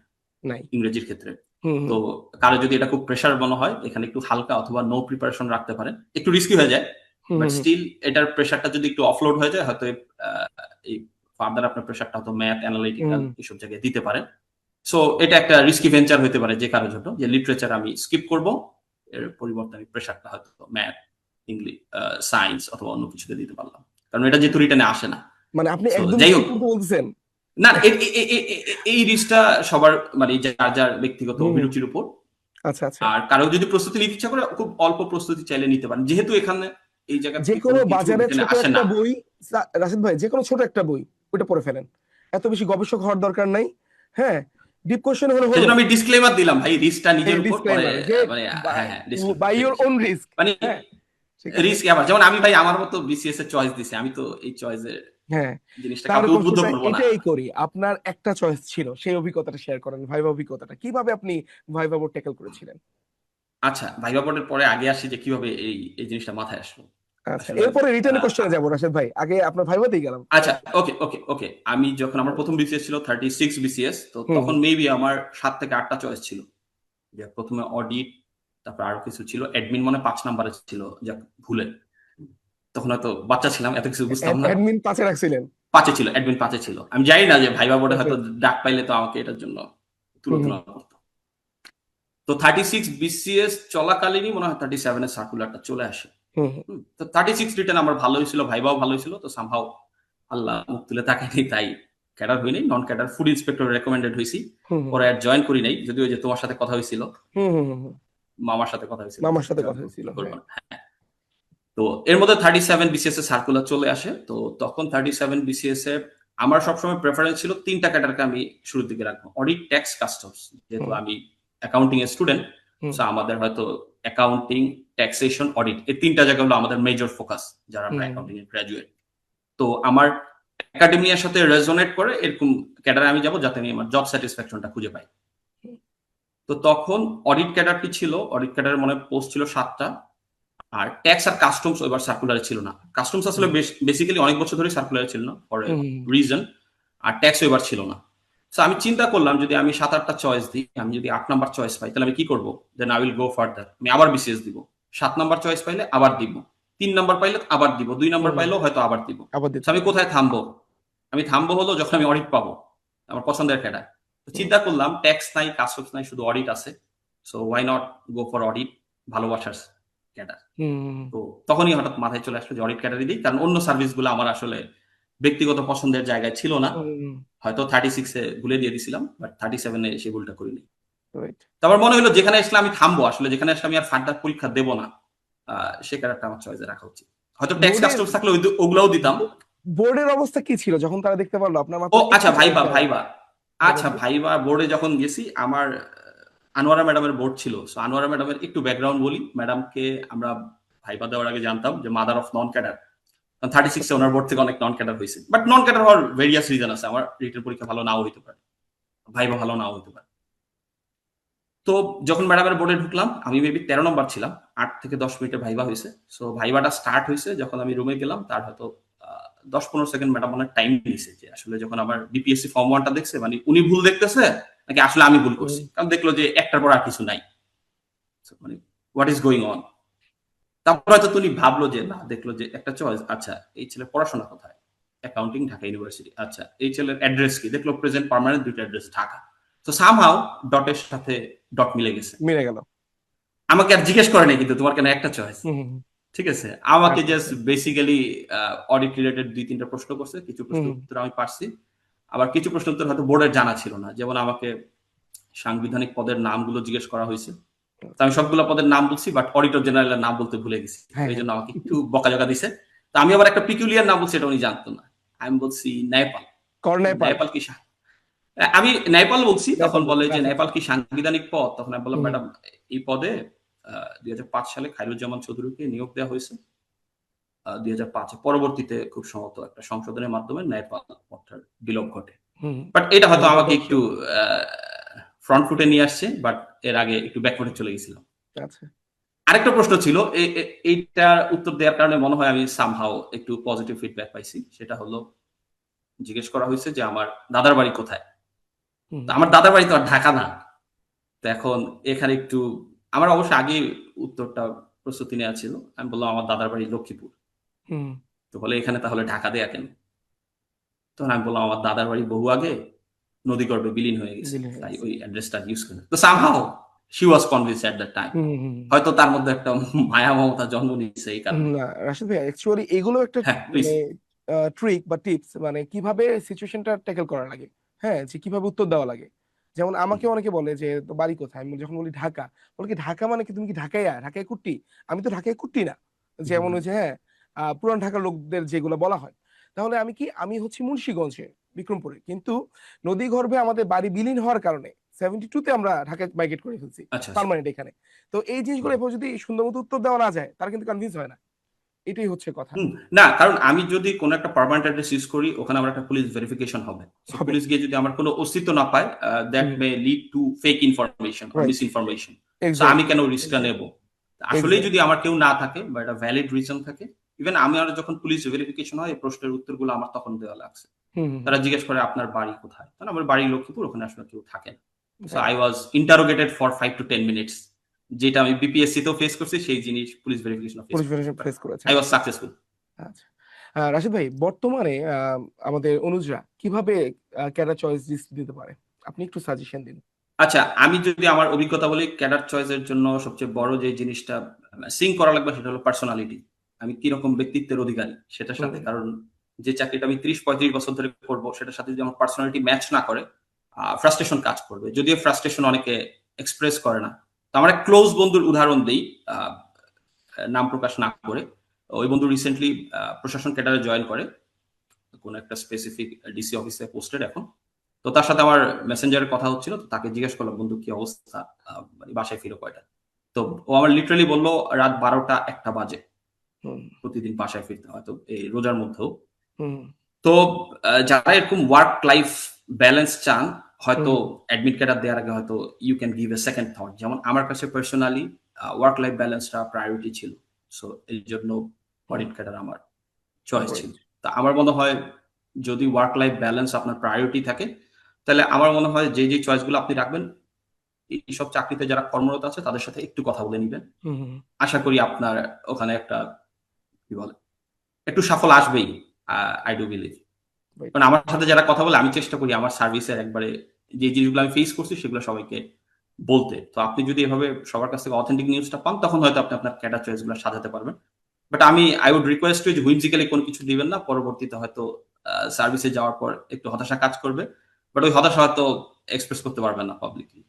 নাই। ইংরেজির ক্ষেত্রে। হুম তো হুম কারো যদি এটা খুব প্রেশার মনে হয়, এখানে একটু হালকা অথবা নো প্রিপারেশন রাখতে পারেন, একটু রিস্কি হয়ে যায়, হুম বাট হুম স্টিল এটার প্রেশারটা যদি একটু অফলোড হয়ে যায়, হয়তো এই ফার্দার আপনার প্রেশারটা হয়তো ম্যাথ, অ্যানালিটিক্যাল হুম। এসব জায়গায় দিতে পারেন। সো এটা একটা রিস্কি ভেঞ্চার হতে পারে যে কারোর জন্য, যে লিটারেচার আমি স্কিপ করব, এর পরিবর্তে আমি প্রেশারটা হয়তো ম্যাথ, ইংলিশ, সায়েন্স অথবা অন্য কিছুতে দিতে পারলাম, কারণ এটা যেহেতু রিটেনে আসে না। মানে আপনি সো একদম যাই হোক, স্কিপ করতে বলতেছেন? না এই রিস্কটা সবার মানে যার যার ব্যক্তিগত হুম, অভিরুচির উপর। আচ্ছা আচ্ছা। আর কারো যদি প্রস্তুতি নিতে ইচ্ছা করে খুব অল্প প্রস্তুতি চাইলে নিতে পারেন, যেহেতু এখানে এই জায়গা যে থেকে কোনো কোনো কিছু বাজারে রিটেনে ছোট আসে একটা না। বই, রাশিদ ভাই, যে কোনো ছোট একটা বই ওটা পড়ে ফেলেন, এত বেশি গবেষক হওয়ার দরকার নাই। হ্যাঁ, ডিপ কোশ্চেন হলে এই হলো। জন্য আমি ডিসক্লেমার দিলাম ভাই, রিস্কটা এই নিজের উপর, পরে ডিসক্লেমার যে মানে হ্যাঁ হ্যাঁ by disclaimer your own risk. মানে হ্যাঁ, ঠিক আছে। রিস্ক আবার যেমন আমি ভাই আমার মতো বিসিএস এর চয়েস দিছি, আমি তো এই চয়েসের হ্যাঁ, জিনিসটা তাহলে কাউকে উদ্বুদ্ধ প্রশ্নটা করবো না। এটাই করি, আপনার একটা চয়েস ছিল, সেই অভিজ্ঞতাটা শেয়ার করেন, ভাইবা অভিজ্ঞতাটা কিভাবে আপনি ভাইবা বোর্ড ট্যাকেল করেছিলেন। আচ্ছা, ভাইবা বোর্ডের পরে আগে আসি যে কিভাবে এই এই জিনিসটা মাথায় আসলো। আচ্ছা, আসলে এরপরে রিটার্ন আহ, কোশ্চেনে যাবো রাশেদ ভাই, আগে আপনার ভাইভাতেই গেলাম। আচ্ছা, ওকে ওকে ওকে, আমি যখন আমার প্রথম বিসিএস ছিল 36 বিসিএস, তো হুম তখন হুম। মেবি আমার 7 থেকে 8টা চয়েস ছিল। যে প্রথমে অডিট, তারপর আরো কিছু ছিল, অ্যাডমিন মনে 5 নাম্বারে ছিল, যাক ভুলে, তখন হয়তো বাচ্চা ছিলাম, এত কিছু বুঝতাম না। অ্যাডমিন পাশে রাখছিলেন। 5-এ ছিল, অ্যাডমিন 5-এ ছিল। আমি জানি না যে ভাইবা বোর্ডে আচ্ছা। হয়তো ডাক পাইলে তো আমাকে এটার জন্য হুম হুম তুলোধনা করতো। তো 36 বিসিএস চলাকালীনই মনে হয় 37 এর সার্কুলারটা চলে আসে। হুম হুম তো 36 রিটার্ন আমার ভালো হয়েছিল, ভাইবাও ভালো হয়েছিল, তো সামহাও আল্লাহ মুখ তুলে তাকায়নি, তাই ক্যাডার হইনি, non cadre food inspector recommended হয়েছি। হুম হুম পরে আর জয়েন করি নাই, যদিও যে তোমার সাথে কথা হয়েছিল, হুম হুম হুম হুম। মামার সাথে কথা হয়েছিল যে মামার সাথে জয়েন কথা করবো হয়েছিল, কি করবো হ্যাঁ। না। তো এর মধ্যে 37 বিসিএস এর সার্কুলার চলে আসে। তো তখন 37 বিসিএস এর আমার সবসময় প্রেফারেন্স ছিল তিনটা ক্যাডারকে আমি শুরুর দিকে রাখবো, অডিট, ট্যাক্স, কাস্টমস। যেহেতু হুম আমি অ্যাকাউন্টিং এর স্টুডেন্ট, হুম সো আমাদের হয়তো অ্যাকাউন্টিং, ট্যাক্সেশন, অডিট, এই তিনটা জায়গা হলো আমাদের মেজর ফোকাস যারা আমরা হুম অ্যাকাউন্টিং এর গ্রাজুয়েট। তো আমার একাডেমিয়ার সাথে রেজোনেট করে এরকম ক্যাডারে আমি যাবো, যাতে আমি আমার জব স্যাটিসফ্যাকশনটা খুঁজে পাই। তো তখন অডিট ক্যাডারটি ছিল, অডিট ক্যাডারের মনে পোস্ট ছিল 7টা। আর ট্যাক্স আর কাস্টমস এবার সার্কুলারে ছিল না। কাস্টমস আসলে হুম বেসিক্যালি অনেক বছর ধরে সার্কুলারে ছিল না, ফর হুম রিজন। আর ট্যাক্সও এবার ছিল না। সো আমি চিন্তা করলাম, যদি আমি 7-8টা চয়েস দিই, আমি যদি 8 নাম্বার চয়েস পাই, তাহলে আমি কি করবো? Then I will go further, আমি আবার বিসিএস দিব। 7 নাম্বার চয়েস পাইলে আবার দিব, 3 নাম্বার পাইলে আবার দিব, 2 নাম্বার হুম। পাইলেও হয়তো আবার দিব। আবার সো দিতে আমি হবে। কোথায় থামবো? আমি থামবো হলো যখন আমি অডিট পাবো, আমার পছন্দের ক্যাডার। তো হুম চিন্তা করলাম ট্যাক্স নাই, কাস্টমস নাই, শুধু অডিট আছে। So why not go for audit, ভালোবাসার ক্যাডার। হুম তো তখনই হঠাৎ মাথায় চলে আসলো যে অডিট ক্যাটাগরি দিই, কারণ অন্য সার্ভিসগুলো আমার আসলে ব্যক্তিগত পছন্দের জায়গায় ছিল না। হুম। হয়তো 36-এ ভুলে দিয়ে দিছিলাম, বাট 37-এ সে ভুলটা করিনি। রাইট। তারপর মনে হলো যেখানে আসলে আমি থামবো, আসলে যেখানে আসলে আমি আর ফার্দার পরীক্ষা দেবো না, সে ক্যাডারটা আমার চয়েসে রাখা উচিত। হয়তো ট্যাক্স বোর্ডের কাস্টমস থাকলে ওগুলাও দিতাম। বোর্ডের অবস্থা কি ছিল যখন তারা দেখতে পারলো আপনার ও মাত্র আচ্ছা, একটি চয়েস ভাইবা দেওয়া? ভাইবা হ্যাঁ আচ্ছা, বলেন। ভাইবা বোর্ডে যখন গেছি, আমার আনোয়ারা ম্যাডামের বোর্ড ছিল। সো আনোয়ারা ম্যাডামের একটু ব্যাকগ্রাউন্ড বলি। ম্যাডামকে আমরা ভাইবা দেওয়ার আগে জানতাম যে মাদার অফ নন ক্যাডার। আচ্ছা 36-এ আচ্ছা। ওনার বোর্ড থেকে অনেক নন ক্যাডার হয়েছে, বাট নন ক্যাডার হওয়ার ভেরিয়াস রিজন আছে। আমার রিটেন পরীক্ষা ভালো নাও হইতে পারে, ভাইবা ভালো নাও হইতে পারে। তো যখন ম্যাডামের বোর্ডে ঢুকলাম, আমি মেবি 13 নম্বর ছিলাম। 8 থেকে 10 মিনিটে ভাইবা হয়েছে। সো ভাইবাটা স্টার্ট হয়েছে যখন আমি রুমে গেলাম, তার হয়তো 10-15 সেকেন্ড ম্যাডাম অনেক টাইম নিয়েছে, যে আসলে যখন আমার বিপিএসসি ফর্ম 1টা দেখছে, মানে উনি ভুল দেখতেছে নাকি আসলে আমি ভুল হুম করছি, কারণ দেখলো যে একটার পর আর কিছু নাই। So, মানে হোয়াট ইজ গোয়িং অন। তারপর হয়তো তুমি ভাবলো যে না, দেখলো যে একটা চয়েস, আচ্ছা এই ছেলে পড়াশোনা কোথায়, অ্যাকাউন্টিং, ঢাকা ইউনিভার্সিটি। আচ্ছা এই ছেলের অ্যাড্রেস কি, দেখলো প্রেজেন্ট পার্মানেন্ট দুইটা অ্যাড্রেস ঢাকা। তো সামহাও ডটের সাথে ডট মিলে গেছে। মিলে গেল। আমাকে আর জিজ্ঞেস করে নাই কিন্তু তোমার কেন একটা চয়েস, হুম হুম ঠিক আছে। আমাকে আচ্ছা জাস্ট আচ্ছা। বেসিক্যালি অডিট রিলেটেড 2-3টা প্রশ্ন করছে, কিছু প্রশ্ন হুম উত্তর আমি পারছি, আবার কিছু প্রশ্ন উত্তর হয়তো বোর্ডের জানা ছিল না। যেমন আমাকে সাংবিধানিক পদের নামগুলো জিজ্ঞেস করা হয়েছে, তো আমি সবগুলো পদের নাম বলছি, বাট অডিটর জেনারেলের নাম বলতে ভুলে গেছি। তো হ্যাঁ এই হ্যাঁ। জন্য আমাকে একটু বকাঝকা দিছে। তো আমি আবার একটা পিকুলিয়ার নাম বলছি, এটা উনি জানতো না। আমি বলছি নেপাল। কর্নেপাল। নেপাল কি আমি নেপাল বলছি, তখন নেপাল বলে বলছেন, যে আচ্ছা আচ্ছা। নেপাল কি সাংবিধানিক পদ? তখন আমি বললাম হুম ম্যাডাম, এই পদে 2005 সালে খায়রুজ্জামান চৌধুরীকে নিয়োগ দেওয়া হয়েছে। 2005-এ পরবর্তীতে খুব সম্ভবত একটা সংশোধনের মাধ্যমে নেপাল পদটার বিলোপ ঘটে। হুম। বাট এটা হয়তো আমাকে 2010 একটু ফ্রন্ট ফুটে নিয়ে আসছে, বাট এর আগে একটু ব্যাক ফুটে চলে গেছিলাম। আচ্ছা। আরেকটা প্রশ্ন ছিল, এইটার উত্তর দেওয়ার কারণে মনে হয় আমি সামহাও একটু পজিটিভ ফিডব্যাক পাইছি। সেটা হলো, জিজ্ঞেস করা হয়েছে যে আমার দাদার বাড়ি কোথায়। হুম তো আমার দাদার বাড়ি তো আর ঢাকা না। তো এখন এখানে একটু, আমার অবশ্য আগে উত্তরটা প্রস্তুতি নেওয়া ছিল। আমি বললাম আমার দাদার বাড়ি লক্ষ্মীপুর। হুম। তো বলে এখানে তাহলে ঢাকা দেয়া কেন? তখন আমি বললাম আমার দাদার বাড়ি বহু আগে নদীগর্ভে বিলীন হয়ে গেছে, বিলীন হয়ে তাই গেছে। ওই অ্যাড্রেসটা ইউজ করে। তো somehow she was convinced at that time. Hmm hmm. হয়তো তার মধ্যে একটা মায়া মমতা জন্ম নিচ্ছে এই কারণে। না রাশিদ ভাই, অ্যাকচুয়ালি এগুলো একটা হ্যাঁ প্লিজ। মানে ট্রিক বা টিপস, মানে কিভাবে সিচুয়েশনটা ট্যাকেল করা লাগে, হ্যাঁ, যে কিভাবে উত্তর দেওয়া লাগে। যেমন আমাকে অনেকে বলে যে তো বাড়ি কোথায়, আমি যখন বলি ঢাকা, বলে কি ঢাকা মানে কি তুমি কি ঢাকায় কুট্টি? আমি তো ঢাকায় কুট্টি না। যেমন ওই যে হ্যাঁ, পুরান ঢাকার লোকদের যেগুলো বলা হয়। তাহলে আমি হচ্ছি মুন্সিগঞ্জে, বিক্রমপুরে, কিন্তু নদী গর্ভে আমাদের বাড়ি বিলীন হওয়ার কারণে 72-তে আমরা ঢাকায় মাইগ্রেট করে ফেলছি আচ্ছা আচ্ছা। পার্মানেন্ট এখানে। তো এই জিনিসগুলো এভাবে যদি সুন্দর মতো উত্তর দেওয়া না যায়, তারা কিন্তু কনভিন্স হয় না। এটাই হচ্ছে কথা। হুম, না কারণ আমি যদি কোনো একটা পার্মানেন্ট অ্যাড্রেস ইউজ করি ওখানে আমার একটা পুলিশ ভেরিফিকেশন হবে, সো হবে। পুলিশ গিয়ে যদি আমার কোনো অস্তিত্ব না পায়, that hmm. May lead to fake information or miss right. Information. So আমি এক্স্যাক্টলি। কেন রিস্কটা নেব? আসলেই যদি এক্স্যাক্টলি। আমার কেউ না থাকে বা একটা ভ্যালিড রিজন থাকে, ইভেন আমার যখন পুলিশ ভেরিফিকেশন হয় এই প্রশ্নের উত্তরগুলো আমার তখন দেওয়া লাগছে। হুম, হুম, তারা জিজ্ঞেস করে আপনার বাড়ি কোথায়, কারণ আমার বাড়ি লক্ষ্মীপুর, ওখানে আসলে কেউ থাকে না। So right. I was ইন্টারোগেটেড for 5 to 10 minutes, যেটা আমি বিপিএসসি তেও ফেস করছি, সেই জিনিস পুলিশ ভেরিফিকেশন ফেস পুলিশ করছি, ভেরিফিকেশন বাট ফেস করেছেন। I was successful. আচ্ছা। রাশিদ ভাই, বর্তমানে আমাদের অনুজরা কিভাবে ক্যাডার চয়েস লিস্ট দিতে পারে? আপনি একটু সাজেশন দিন। আচ্ছা, আমি যদি আমার অভিজ্ঞতা বলি, ক্যাডার চয়েসের জন্য সবচেয়ে বড় যে জিনিসটা সিঙ্ক করা লাগবে সেটা হলো পার্সোনালিটি। আমি কিরকম ব্যক্তিত্বের অধিকারী সেটার হুম, সাথে। কারণ যে চাকরিটা আমি ৩০-৩৫ বছর ধরে করব সেটার সাথে যদি আমার পার্সোনালিটি ম্যাচ না করে, ফ্রাস্ট্রেশন কাজ করবে। যদিও ফ্রাস্ট্রেশন অনেকে এক্সপ্রেস করে না। তো আমার এক ক্লোজ বন্ধুর উদাহরণ দেই, আ নাম প্রকাশ না করে। ওই বন্ধু রিসেন্টলি প্রশাসন ক্যাডারে জয়েন করে। কোন একটা স্পেসিফিক ডিসি অফিসে পোস্টেড এখন। তো তার সাথে আমার মেসেঞ্জারে কথা হচ্ছিল। তো তাকে জিজ্ঞেস করলাম, "বন্ধু কি অবস্থা? মানে বাসায় ফিরো কয়টায়?" তো ও আমার লিটারালি বলল, "রাত ১২টা-১টা বাজে হুম, প্রতিদিন বাসায় ফিরতে। হয়তো এই রোজার মধ্যেও।" হুম, তো যারা এরকম ওয়ার্ক লাইফ ব্যালেন্স চান, হয়তো হুম, অ্যাডমিট ক্যাডার দেওয়ার আগে হয়তো you can give a second thought. যেমন আমার কাছে পার্সোনালি ওয়ার্ক লাইফ ব্যালেন্সটা প্রায়োরিটি ছিল। সো এইজন্য হুম, অডিট ক্যাডার আমার চয়েস ছিল। রাইট। তা আমার মনে হয় যদি ওয়ার্ক লাইফ ব্যালেন্স আপনার প্রায়োরিটি থাকে, তাহলে আমার মনে হয় যে চয়েস গুলো আপনি রাখবেন, এইসব চাকরিতে যারা কর্মরত আছে তাদের সাথে একটু কথা বলে নিবেন। হুম, হুম, আশা করি আপনার ওখানে একটা কি বলে একটু সাফল্য আসবেই। I do believe. রাইট। কারণ আমার সাথে যারা কথা বলে আমি চেষ্টা করি আমার সার্ভিসের একবারে যে জিনিসগুলো আমি ফেস করছি সেগুলো সবাইকে বলতে। তো আপনি যদি এভাবে সবার কাছ থেকে অথেন্টিক নিউজটা পান তখন হয়তো আপনি আপনার ক্যাডার চয়েস গুলো সাজাতে পারবেন। But I would request you যে হুইমজিক্যালি কোনো কিছু দিবেন না। পরবর্তীতে হয়তো সার্ভিসে যাওয়ার পর একটু হতাশা কাজ করবে। বাট ওই হতাশা হয়তো এক্সপ্রেস করতে পারবেন না পাবলিকলি।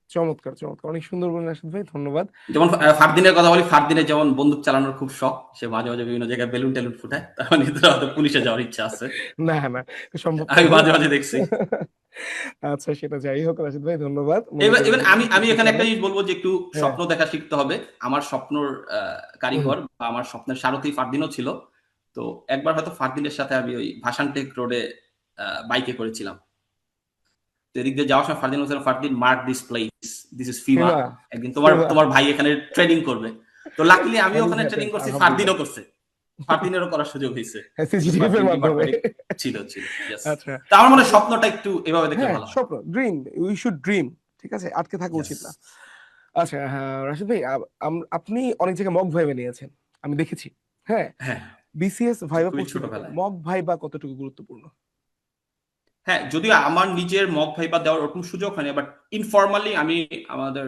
চমৎকার, চমৎকার। অনেক সুন্দর বললেন রাশিদ ভাই। ধন্যবাদ। যেমন ফারদিনের কথা বলি, ফারদিনের যেমন বন্দুক চালানোর খুব শখ। সে মাঝে, মাঝে বিভিন্ন জায়গায় বেলুন-টেলুন ফুটায়। তার মানে এদের হয়তো পুলিশে যাওয়ার ইচ্ছা আছে। না, না, সম্ভব আমি সম্ভব। মাঝে, মাঝে দেখছি। আচ্ছা, সেটা যাই হোক রাশিদ ভাই, ধন্যবাদ। মনে করে ইভেন আমি আমি কিছু এখানে একটা জানার। জিনিস বলব যে একটু হ্যাঁ। স্বপ্ন দেখা শিখতে হবে। আমার স্বপ্নর হুম, কারিগর বা আমার স্বপ্নের সারথি ফারদিনও ছিল। তো একবার হয়তো ফারদিনের সাথে আমি ওই ভাসানটেক রোডে বাইকে করেছিলাম। তো এদিক দিয়ে যাওয়ার সময় ফারদিন বলছিল, "Fardin mark this place. This is Fima. Fima, একদিন তোমার ফিমা। তোমার ভাই এখানে ট্রেনিং করবে।" তো লাকিলি আমিও হ্যান্ড ইন ওখানে ট্রেনিং হ্যান্ড, করছি, আলহামদুলিল্লাহ। ফারদিনও করছে। ফারদিনেরও করার সুযোগ হইছে। হ্যাঁ, যে সিসিটিভি এর ফারদিন মাধ্যমে। ডিপার্টমেন্টে ছিল। ইয়েস। আচ্ছা। তো আমার মনে হয় আপনি স্বপ্নটা একটু এভাবে দেখলে হ্যাঁ, ভালো হয়। স্বপ্ন, ড্রিম, উই শুড ড্রিম। ঠিক আছে? আটকে থাকা ইয়েস। উচিত না। আচ্ছা, হ্যাঁ, রাশিদ ভাই, আপনি অনেক জায়গায় মক ভাইবা নিয়েছেন। আমি দেখেছি। হ্যাঁ? হ্যাঁ, বিসিএস ভাইবা খুবই প্রস্তুতিতে ছোটবেলায়। মক ভাইবা কতটুকু গুরুত্বপূর্ণ? হ্যাঁ, যদিও আমার নিজের মক ভাইবা দেওয়ার ওরকম সুযোগ হয়নি। বাট ইনফরমালি আমি আমাদের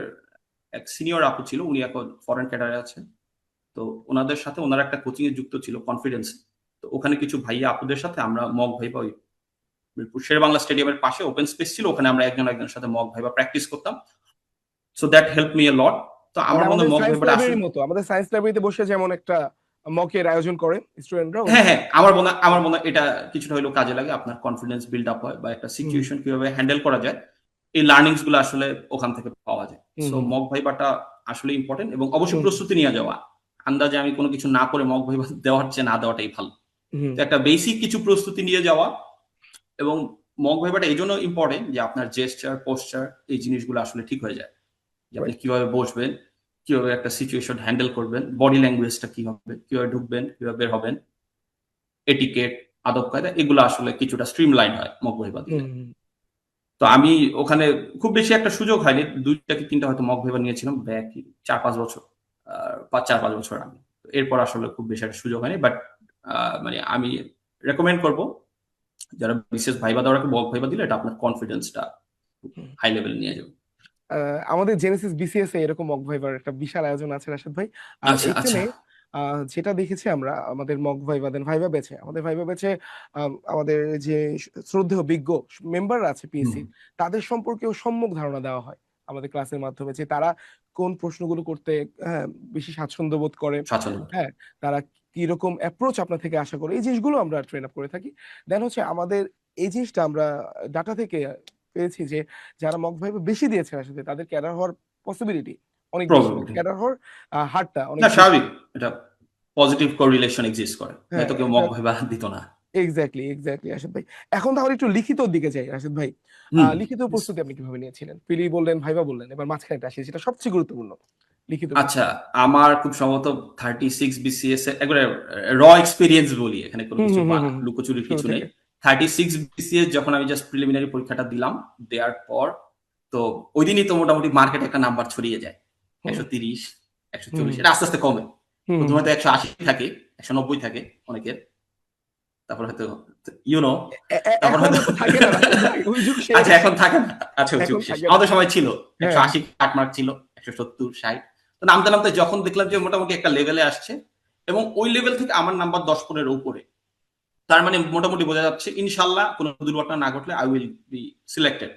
এক সিনিয়র আপু ছিল। উনি এখন ফরেন ক্যাডারে আছেন। তো উনাদের সাথে উনারা একটা কোচিং এ যুক্ত ছিল কনফিডেন্স। তো ওখানে কিছু ভাইয়া আপুদের সাথে আমরা মক ভাইবা ওই মিরপুর শেরেবাংলা স্টেডিয়ামের পাশে ওপেন স্পেস ছিল। ওখানে আমরা একজন আরেকজনের সাথে মক ভাইবা প্র্যাকটিস করতাম। So that help me a lot. তো মানে আমার মনে আমাদের হয় মক সায়েন্স ভাইবাটা আসলে লাইব্রেরির মতো। আমাদের সায়েন্স লাইব্রেরিতে বসে যেমন একটা মকের আয়োজন করে স্টুডেন্টরা, হ্যাঁ, ওরকম। হ্যাঁ। আমার মনে হয় এটা কিছুটা হইলেও কাজে লাগে। আপনার কনফিডেন্স বিল্ড আপ হয় বা একটা হুম, সিচুয়েশন কিভাবে হ্যান্ডেল করা যায়। এই লার্নিংস গুলো আসলে ওখান থেকে পাওয়া যায়। হুম, সো হুম, মক ভাইবাটা আসলে ইম্পোর্টেন্ট এবং অবশ্যই হুম, প্রস্তুতি নিয়ে যাওয়া। আন্দাজে আমি কোন কিছু না করে মক ভাইবা দেওয়ার চেয়ে না দেওয়াটাই ভালো। হুম, তো একটা বেসিক কিছু প্রস্তুতি নিয়ে যাওয়া এবং মক ভাইবাটা এজন্য ইম্পোর্টেন্ট যে আপনার জেস্চার, পোশ্চার এই জিনিসগুলো আসলে ঠিক হয়ে যায়। যে আপনি রাইট। কিভাবে বসবেন, কিভাবে একটা সিচুয়েশন হ্যান্ডেল করবেন, বডি ল্যাঙ্গুয়েজটা কি হবে, কিভাবে ঢুকবেন, কিভাবে বের হবেন, এটিকেট, আদব-কায়দা এগুলো আসলে কিছুটা স্ট্রিমলাইন হয় মক ভাইবা দিলে। হুম, হুম, তো আমি ওখানে খুব বেশি একটা সুযোগ হয়নি। ২ টা কি ৩ টা হয়তো মক ভাইবা নিয়েছিলাম ব্যাক ৪-৫ বছর। আ ৪-৫ বছর আগে। এরপর আসলে খুব বেশি একটা সুযোগ হয়নি। বাট আ মানে আমি রেকমেন্ড করব যারা বিশেষ ভাইবা দেওয়ার আগে মক ভাইবা দিলে এটা আপনার কনফিডেন্সটা হুম। হাই লেভেলে নিয়ে যাবে। আমাদের জেনেসিস বিসিএস এ এরকম মক ভাইবার একটা বিশাল আয়োজন আছে রাশেদ ভাই। আর আচ্ছা, এইখানে আচ্ছা। যেটা দেখেছি আমরা আমাদের মক ভাইবা দেন ভাইবা বেচে আমাদের ভাইবা বেচে আমাদের যে শ্রদ্ধেয় বিজ্ঞ মেম্বাররা আছে হুম, পিএসসি তাদের সম্পর্কেও সম্যক ধারণা দেওয়া হয় আমাদের ক্লাসের মাধ্যমে যে তারা কোন প্রশ্নগুলো করতে হ্যাঁ, বেশি স্বাচ্ছন্দ্য বোধ করে, স্বাচ্ছন্দ্য। হ্যাঁ, তারা কিরকম অ্যাপ্রোচ আপনার থেকে আশা করে এই জিনিসগুলো আমরা ট্রেন আপ করে থাকি। দেন হচ্ছে আমাদের এই জিনিসটা আমরা ডাটা থেকে পেয়েছি যে যারা মক ভাইবা বেশি দিয়েছে আসলে তাদের ক্যাডার হওয়ার পসিবিলিটি অনেক বেশি, মানে প্রবাবিলিটি ক্যাডার হওয়ার হারটা অনেক না, বেশি। স্বাভাবিক, এটা পজিটিভ কোরিলেশন এক্সিস্ট করে, হ্যাঁ, নয়তো কেউ এটা মক ভাইবা দিত না। এক্স্যাক্টলি, এক্স্যাক্টলি রাশেদ ভাই। এখন তাহলে একটু লিখিতর দিকে যাই রাশেদ ভাই। হুম। লিখিত প্রস্তুতি আপনি কিভাবে নিয়েছিলেন? প্রিলি বললেন, ভাইবা বললেন। এবার মাঝখানেরটা আসি যেটা সবচেয়ে গুরুত্বপূর্ণ। লিখিত আচ্ছা, প্রস্তুতি। আমার খুব সম্ভবত 36 বিসিএস এর একবারে র এক্সপেরিয়েন্স বলি, এখানে কোনো হুম, কিছু হুম, বা হুম, হুম, হুম। লুকোচুরির শুরু কিছু নেই। থেকে। 36 বিসিএস যখন আমি জাস্ট প্রিলিমিনারি পরীক্ষাটা দিলাম, দেওয়ার পর তো ওই দিনই তো মোটামুটি মার্কেটে একটা নাম্বার ছড়িয়ে যায়। হুম, 130, হুম, 140, এটা আস্তে আস্তে কমে। হুম, হুম, প্রথমে হুম। তো 180 থাকে, 190 থাকে অনেকের। তারপর হয়তো ইউ নো তারপর এখন হয়তো হয়তো থাকে না রাশেদ ভাই। ওই যুগ শেষ। আচ্ছা, এখন থাকে না। আচ্ছা, ওই যুগ এখন শেষ। থাকে না। আমাদের সময় ছিল। হ্যাঁ। 180 কাটমার্ক ছিল, 170, 60। তো নামতে, নামতে যখন দেখলাম যে মোটামুটি একটা লেভেলে আসছে এবং ওই লেভেল থেকে আমার নাম্বার 10-15 উপরে। তার মানে মোটামুটি বোঝা যাচ্ছে ইনশাআল্লাহ কোন দুর্ঘটনা না ঘটলে আই উইল বি সিলেক্টেড।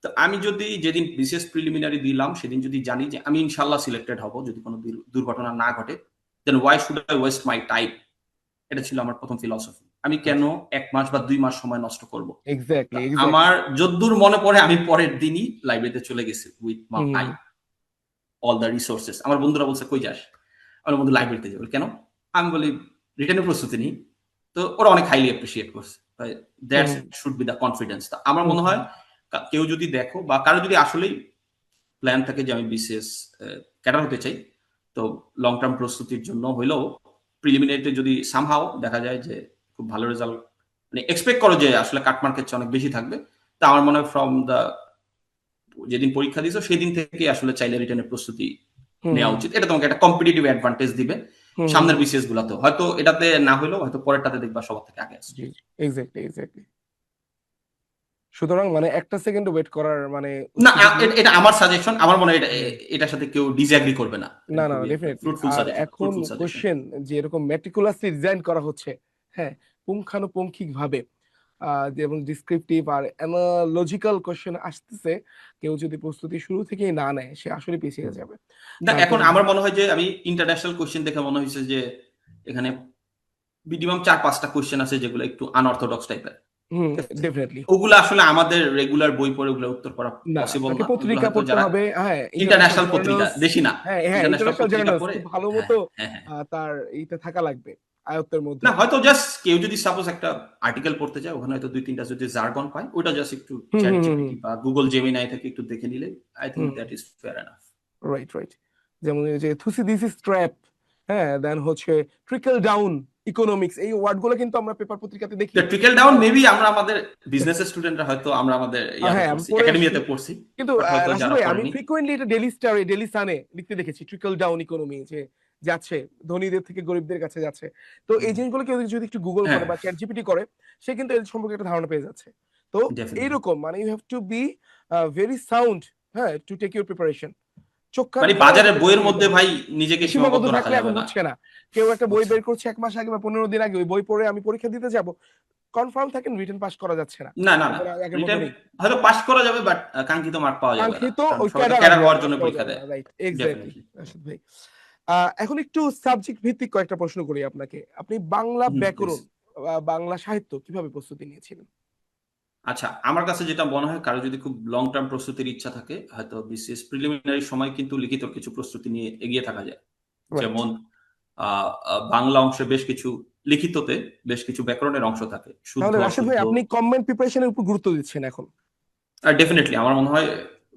তো আমি যদি যেদিন বিসিএস প্রিলিমিনারি দিলাম সেদিন যদি জানি যে আমি ইনশাআল্লাহ সিলেক্টেড হব যদি কোনো দুর্ঘটনা না ঘটে, then why should I waste my time? এটা ছিল আমার প্রথম ফিলসফি। আমি কেন আচ্ছা। ১ মাস বা ২ মাস সময় নষ্ট করব? তা এক্সাক্টলি, এক্সাক্টলি। আমার যদ্দূর মনে পড়ে আমি পরের দিনই লাইব্রেরিতে চলে গেছি with hmm, my hmm, all the resources. আমার বন্ধুরা বলছে, "কই যাস?" আমি বন্ধু লাইব্রেরিতে যাবো। কেন? আমি বলি, "রিটেনের প্রস্তুতি নিই।" তো ওরা অনেক হাইলি অ্যাপ্রিশিয়েট করছে। That's hmm, should be the confidence. তা আমার হুম, মনে হুম, হয় কেউ যদি দেখো বা কারো যদি আসলেই প্ল্যান থাকে যে আমি বিসিএস ক্যাডার হতে চাই, তো লং টার্ম প্রস্তুতির জন্য হইলেও প্রিলিমিনারিতে যদি সামহাও দেখা যায় যে খুব ভালো রেজাল্ট, মানে এক্সপেক্ট করো যে আসলে কাটমার্কের চেয়ে অনেক বেশি থাকবে। তা আমার মনে হয় ফ্রম দ্য যেদিন পরীক্ষা দিছো সেদিন থেকে আসলে চাইলে রিটেনের প্রস্তুতি হুম, নেওয়া উচিত। এটা তোমাকে একটা কম্পিটিটিভ অ্যাডভান্টেজ দিবে হুম, হুম, সামনের হুম। বিসিএস গুলাতেও। হয়তো এটাতে না হইলেও হয়তো পরেরটাতে দেখবা সবার থেকে আগে আছে। জি, জি। Exactly, exactly. সুতরাং মানে একটা সেকেন্ড ওয়েট করার মানে না, সুযোগ নেই। এটা আমার সাজেশন। আমার মনে হয় হুম। এটার সাথে কেউ ডিসএগ্রি করবে না। না, এটা না, খুবই একটা ডেফিনিটলি। ফ্রুটফুল আর সাজেশন, এখন ফ্রুটফুল সাজেশন। কোয়েশ্চেন যে এরকম meticulously ডিজাইন করা হচ্ছে, হ্যাঁ? পুঙ্খানুপুঙ্খিকভাবে যেমন ডেসক্রিপটিভ আর অ্যানালজিক্যাল কোয়েশ্চেন আসতেছে, কেউ যদি প্রস্তুতি শুরু থেকেই না নেয়, সে আসলে পিছিয়ে হুম। যাবে। না, তার এখন জন্য আমার মনে হয় যে আমি ইন্টারন্যাশনাল কোয়েশ্চেন দেখে মনে হইছে যে এখানে মিনিমাম ৪-৫ টা কোয়েশ্চেন আছে যেগুলো একটু আনঅর্থোডক্স টাইপের। হুম, ঠিক আছে? ডেফিনিটলি। ওগুলা আসলে আমাদের রেগুলার বই পড়ে ওগুলা উত্তর করা না, পসিবল আপনাকে না। ওগুলো পত্রিকা হয়তো পড়তে যারা হবে, হ্যাঁ, ইন্টারন্যাশনাল ইন্টারন্যাশনাল পত্রিকা, জার্নালস, দেশি না। হ্যাঁ, হ্যাঁ, ইন্টারন্যাশনাল ইন্টারন্যাশনাল পত্রিকা জার্নালস পড়ে, খুব ভালো হ্যাঁ, মতো হ্যাঁ, হ্যাঁ। তার এইটা থাকা লাগবে, আয়ত্তের মধ্যে। না, হয়তো জাস্ট কেউ যদি সাপোজ একটা আর্টিকেল পড়তে চায়, ওখানে হয়তো ২-৩ টা যদি জার্গন পায়, ওইটা জাস্ট একটু হুম, হুম, হুম, ChatGPT হুম, বা Google Gemini থেকে একটু দেখে নিলে I think hmm. That is fair enough. Right, right. যেমন এই যে থুসিডিসিস ট্র্যাপ, হ্যাঁ? দেন হচ্ছে ট্রিকল ডাউন ইকোনমিক্স, এই ওয়ার্ড গুলো কিন্তু আমরা পেপার পত্রিকাতে দেখি। দ্য ট্রিকল ডাউন হ্যাঁ, মেবি আমরা আমাদের বিজনেসের স্টুডেন্টরা হয়তো আমরা আমাদের ইয়াতে হ্যাঁ, আমি পড়ছি, পড়ে আসছি। একাডেমিয়াতে পড়ছি। কিন্তু বাট হয়তো রাশিদ যারা ভাই আমি পড়েনি। ফ্রিকোয়েন্টলি এটা ডেইলি স্টারে, ডেইলি সানে লিখতে দেখেছি। ট্রিকল ডাউন ইকোনমি যে যাচ্ছে, ধনীদের থেকে গরিবদের কাছে যাচ্ছে। তো এই হুম, জিনিসগুলো কেউ যদি একটু গুগল হ্যাঁ, করে বা চ্যাট জিপিটি করে, সে কিন্তু এর সম্পর্কে একটা ধারণা পেয়ে যাচ্ছে। তো ডেফিনিটলি। এইরকম মানে you have to be very sound, হ্যাঁ? To take your preparation. চোখ কান মানে খোলা রেখে বাজারের বইয়ের প্রিপারেশন নিতে মধ্যে হবে। ভাই নিজেকে সীমাবদ্ধ সীমাবদ্ধ রাখা থাকলে যাবে এখন না। হচ্ছে না। কেউ একটা বই হচ্ছে বের না। করছে ১ মাস আগে বা ১৫ দিন আগে, ওই বই পড়ে আমি পরীক্ষা দিতে যাব। কনফার্ম থাকেন রিটেন পাস করা যাচ্ছে না। না, না, না। এখন আর আগের মতো রিটেন নেই। হয়তো পাস করা যাবে বাট কাঙ্ক্ষিত মার্ক পাওয়া যাবে না। কাঙ্ক্ষিত কারণ ওই সবাই তো ক্যাডার ক্যাডার আসবে না, হওয়ার মার্ক জন্য পাওয়া পরীক্ষা যাবে না। দেয়। Right, exactly definitely. রাশিদ ভাই। এখন একটু সাবজেক্ট ভিত্তিক কয়েকটা প্রশ্ন করি আপনাকে। আপনি বাংলা হুম, প্লিজ। ব্যাকরণ, বাংলা সাহিত্য কিভাবে প্রস্তুতি নিয়েছিলেন? আচ্ছা, আমার কাছে যেটা মনে হয় কারো যদি খুব লং টার্ম প্রস্তুতির ইচ্ছা থাকে, হয়তো বিসিএস প্রিলিমিনারি সময় কিন্তু লিখিত কিছু প্রস্তুতি নিয়ে এগিয়ে থাকা যায়। রাইট। যেমন আ আ বাংলা অংশে বেশ কিছু লিখিততে বেশ কিছু ব্যাকরণের অংশ থাকে। শুদ্ধ, তাহলে রাশিদ ভাই অশুদ্ধ। আপনি কমবাইন্ড প্রিপারেশন এর উপর গুরুত্ব দিচ্ছেন এখন। ডেফিনিটলি আমার মনে হয়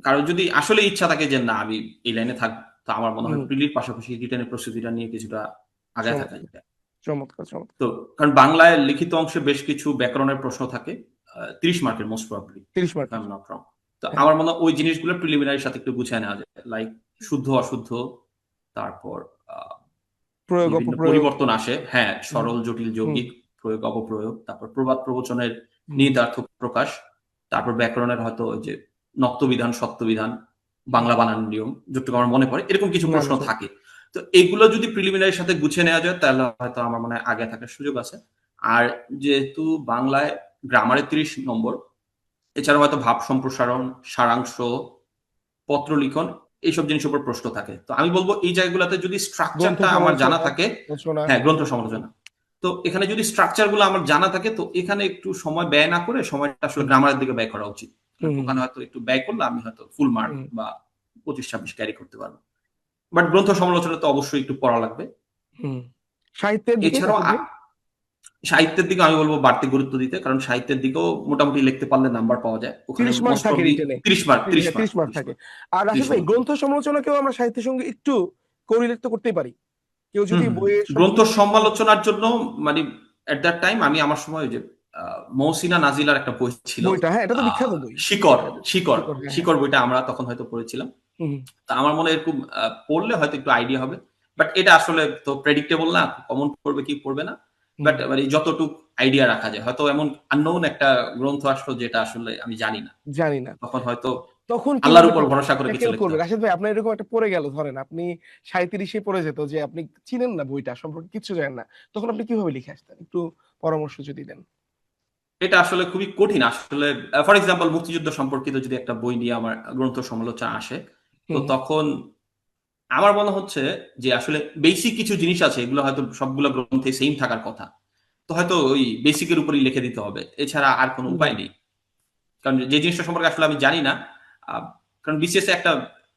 কারো যদি আসলে ইচ্ছা থাকে যে না আমি এই লাইনে থাকবো, তো আমার মনে হয় হুম, প্রিলির পাশাপাশি রিটেনের প্রস্তুতিটা নিয়ে কিছুটা আগায় থাকা চমৎকার, যায়। চমৎকার, চমৎকার। তো কারণ বাংলায় লিখিত অংশে বেশ কিছু ব্যাকরণের প্রশ্ন থাকে। ৩০ মার্কের মোস্ট প্রবাবলি, ৩০ ইফ আই মার্কের। Am not wrong. তো হ্যাঁ, আমার মনে হয় ওই জিনিসগুলো প্রিলিমিনারির সাথে একটু গুছায় নেওয়া যায়। লাইক শুদ্ধ, অশুদ্ধ, তারপর আ প্রয়োগ বিভিন্ন অপপ্রয়োগ। পরিবর্তন আসে। হ্যাঁ, হুম, সরল, জটিল, হুম, যৌগিক, প্রয়োগ, অপপ্রয়োগ, তারপর প্রবাদ প্রবচনের হুম, নিহিতার্থ প্রকাশ, তারপর ব্যাকরণের হয়তো ওই যে নক্তবিধান, সত্যবিধান, হুম। বাংলা বানান নিয়ম, যতটুকু আমার মনে পড়ে এরকম কিছু না, প্রশ্ন না, থাকে। তো এগুলো যদি প্রিলিমিনারির সাথে গুছিয়ে নেওয়া যায় তাহলে হয়তো আমার মনে হয় আগে থাকার সুযোগ আছে। আর যেহেতু বাংলায় গ্রামারে 30 নম্বর, এছাড়াও হয়তো ভাব সম্প্রসারণ, সারাংশ, পত্র লিখন, এইসব জিনিসের উপর প্রশ্ন থাকে। তো আমি বলবো এই জায়গাগুলোতে যদি গ্রন্থ স্ট্রাকচারটা আমার জানা সমালোচনা, থাকে, রচনা। হ্যাঁ গ্রন্থ সমালোচনা, তো এখানে যদি স্ট্রাকচার গুলো আমার জানা থাকে তো এখানে একটু সময় ব্যয় না করে সময়টা আসলে হুম গ্রামারের দিকে ব্যয় করা উচিত। হুম হুম ওখানে হয়তো একটু ব্যয় করলে আমি হয়তো ফুল মার্ক হুম বা 25-26 ক্যারি করতে পারবো। বাট গ্রন্থ সমালোচনা তো অবশ্যই একটু পড়া লাগবে। হুম। সাহিত্যের দিকে এছাড়াও রাশেদ ভাই? সাহিত্যের দিকে আমি বলবো বাড়তি গুরুত্ব দিতে, কারণ সাহিত্যের দিকেও মোটামুটি লিখতে পারলে নাম্বার পাওয়া যায় ওখানে 30 মার্ক মোস্ট থাকে প্রবলি রিটেনে। 30 মার্ক, 30 মার্ক, 30 মার্ক 30 থাকে। মার্ক, আর রাশেদ 30 ভাই, মার্ক। গ্রন্থ সমালোচনাকেও আমরা সাহিত্যের সঙ্গে একটু কোরিলেট তো করতেই পারি। কেউ হুম যদি হুম। বইয়ের গ্রন্থ সম্পর্কে কিছু জানতে চায়। সমালোচনার জন্য মানে এট দ্যাট টাইম আমি আমার সময় ওই যে মহসিনা নাজিলার একটা বই ছিল, বইটা, হ্যাঁ, এটা তো বিখ্যাত বই। শিকড়, বিখ্যাত। শিকড়, শিকড়, হ্যাঁ হ্যাঁ। শিকড় বইটা আমরা তখন হয়তো পড়েছিলাম। হুম তা আমার মনে হয় এরকম পড়লে হয়তো একটু আইডিয়া হবে। বাট এটা আসলে তো প্রেডিক্টেবল না, কমন পড়বে কি পড়বে না। হুম। বাট মানে যতটুক আইডিয়া রাখা যায়, হয়তো এমন আননোন একটা গ্রন্থ আসলো যেটা আসলে আমি জানি না, জানি না। তখন হয়তো তখন আল্লাহর কিভাবে উপর ভরসা করে কিছু ট্যাকেল লিখতে করবে হবে। রাশেদ ভাই? আপনার এরকম একটা পড়ে গেল, ধরেন আপনি 37-এ পড়ে যেত যে আপনি চিনেন না, বইটা সম্পর্কে কিচ্ছু জানেন না। তখন আপনি কিভাবে লিখে আসতেন? একটু পরামর্শ যদি দেন। এটা আসলে খুবই কঠিন। আসলে ফর এক্সাম্পল মুক্তিযুদ্ধ সম্পর্কিত যদি একটা বই নিয়ে আমার গ্রন্থ সমালোচনা আসে, তো হুম হুম তখন আমার মনে হচ্ছে যে আসলে বেসিক কিছু জিনিস আছে, এগুলো হয়তো সবগুলো গ্রন্থে সেম থাকার কথা। তো হয়তো ওই বেসিকের উপরই লিখে দিতে হবে। এছাড়া আর কোনো হুম উপায় নেই। কারণ যে জিনিসটা সম্পর্কে আসলে আমি জানি না, আ কারণ বিসিএস এ একটা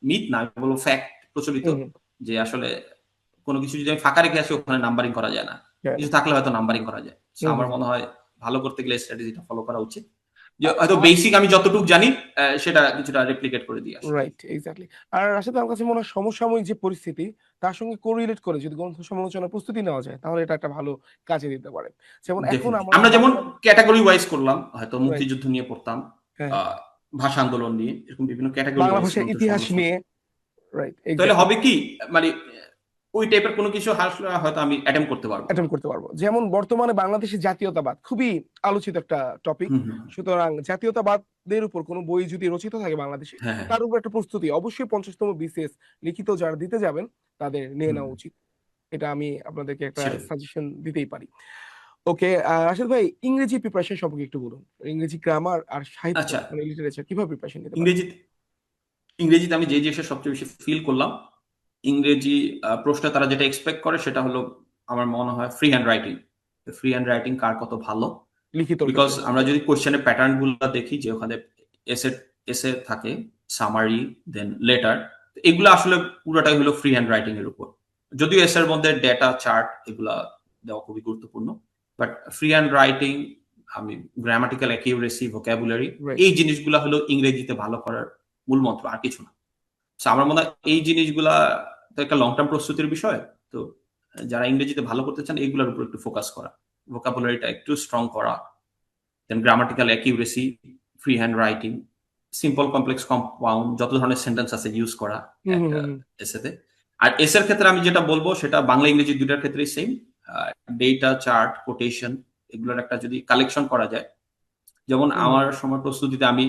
মিথ না, আমি বলব ফ্যাক্ট প্রচলিত হুম হুম। যে আসলে কোনো কিছু যদি আমি ফাঁকা রেখে আসি ওখানে নাম্বারিং করা যায় না। জানি কিছু না। থাকলে হয়তো নাম্বারিং করা যায়। সো হুম আমার হুম। মনে হয় ভালো করতে গেলে স্ট্র্যাটেজিটা ফলো করা উচিত। যে আ হয়তো আ বেসিক আমি যতটুকু জানি সেটা কিছুটা রেপ্লিকেট করে দিয়ে আসি। Right, exactly. আর আসলে আমার কাছে মনে হয় সমসাময়িক যে পরিস্থিতি, তার সঙ্গে কোরিলেট করে যদি গ্রন্থ সমালোচনার প্রস্তুতি নেওয়া যায়, তাহলে এটা একটা ভালো কাজে দিতে পারে। যেমন এখন ডেফিনিটলি। আমাদের আমরা যেমন বর্তমানে। ক্যাটেগরি ওয়াইজ করলাম, হয়তো রাইট, মুক্তিযুদ্ধ নিয়ে পড়তাম, হ্যাঁ। আ ভাষা আন্দোলন নিয়ে, এরকম বিভিন্ন ক্যাটেগরি বাংলা ওয়াইজ ভাষার গ্রন্থের ইতিহাস সমালোচনা। নিয়ে। রাইট, তাহলে এক্সাক্টলি। হবে কি মানে ওই টাইপের কোনো কিছু আসলে হয়তো আমি অ্যাটেম্প্ট করতে পারব না। অ্যাটেম্প্ট করতে পারব। যেমন বর্তমানে বাংলাদেশের জাতীয়তাবাদ খুবই আলোচিত একটা টপিক। হুম, হুম, হুম। সুতরাং জাতীয়তাবাদের উপর কোন বই যদি রচিত থাকে বাংলাদেশে, হ্যাঁ, হ্যাঁ। তার উপর একটা প্রস্তুতি অবশ্যই ৫০তম বিসিএস লিখিত যারা দিতে যাবেন, তাদের নিয়ে হুম, নেওয়া উচিত। এটা আমি আপনাদেরকে একটা সেটাই। সাজেশন দিতেই পারি। ওকে, রাশেদ ভাই, ইংরেজি প্রিপারেশন সম্পর্কে একটু বলুন। ইংরেজি গ্রামার আর সাহিত্য আচ্ছা, মানে লিটারেচার কিভাবে প্রিপারেশন নিতে পারেন? ইংরেজিতে ইংরেজিতে আমি যে জিনিসটা সবচেয়ে বেশি ফিল করলাম, ইংরেজি প্রশ্নে তারা যেটা এক্সপেক্ট করে সেটা হলো আমার মনে হয় free hand writing. Free hand writing কার কত ভালো। লিখিতর বিকজ ক্ষেত্রে। আমরা যদি কোয়েশ্চেনের প্যাটার্ন গুলো দেখি যে ওখানে এসে এসে থাকে, সামারি, দেন লেটার, এগুলো আসলে পুরোটাই হলো ফ্রি হ্যান্ড রাইটিং এর উপর। যদিও এসের মধ্যে ডেটা চার্ট এগুলা দেওয়া খুবই গুরুত্বপূর্ণ, বাট ফ্রি হ্যান্ড রাইটিং, আমি গ্রামাটিক্যাল অ্যাকিউরেসি, ভোকাবুলারি, রাইট। এই জিনিসগুলা হলো ইংরেজিতে ভালো করার মূল মন্ত্র, আর কিছু না। সো আমার মনে হয় এই জিনিসগুলা তো একটা লং টার্ম প্রস্তুতির বিষয়। তো যারা ইংরেজিতে ভালো করতে চান এগুলোর উপর একটু ফোকাস করা, ভোকাবুলারিটা একটু স্ট্রং করা, then grammatical accuracy, free hand writing, simple complex compound যত ধরনের সেন্টেন্স আছে ইউজ করা হুম, হুম, একটা হুম, হুম। এসেতে। আর এসের ক্ষেত্রে আমি যেটা বলবো সেটা বাংলা ইংরেজি দুইটার ক্ষেত্রেই সেম। ডেটা চার্ট, কোটেশন, এগুলোর একটা যদি কালেকশন করা যায়, যেমন হুম, হুম, আমার সময় প্রস্তুতিতে আমি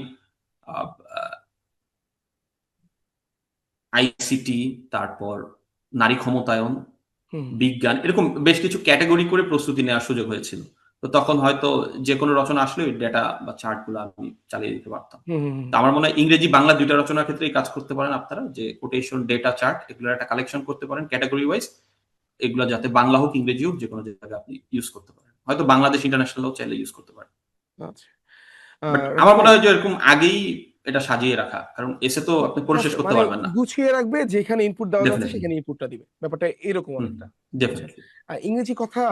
আইসিটি, তারপর নারী ক্ষমতায়ন, হুম, বিজ্ঞান, এরকম বেশ কিছু ক্যাটেগরি করে প্রস্তুতি নেওয়ার সুযোগ হয়েছিল। তো তখন হয়তো যে কোনো রচনা আসলে ওই ডেটা বা চার্ট গুলো আমি চালিয়ে দিতে পারতাম। হুম, হুম, হুম। তো আমার মনে হয় ইংরেজি বাংলা দুইটা রচনার ক্ষেত্রে এই কাজ করতে পারেন আপনারা, যে কোটেশন, ডেটা চার্ট এগুলোর একটা কালেকশন করতে পারেন ক্যাটেগরি ওয়াইজ, এগুলো যাতে বাংলা হোক ইংরেজি হোক যে কোনো জায়গায় আপনি ইউজ করতে পারেন, হয়তো বাংলাদেশ ইন্টারন্যাশনালও চাইলে ইউজ করতে পারেন। আচ্ছা। বাট আমার রাশেদ মনে ভাই, হয় যে এরকম আগেই এটা সাজিয়ে রাখা, কারণ এসে তো আপনি পড়ে শেষ আচ্ছা, করতে মানে পারবেন না। গুছিয়ে রাখবে, যেখানে ইনপুট দেওয়া যাচ্ছে ডেফিনেটলি। সেখানে ইনপুটটা দিবে। ব্যাপারটা এরকম হুম, অনেকটা। আচ্ছা। ডেফিনেটলি। ইংরেজি কথা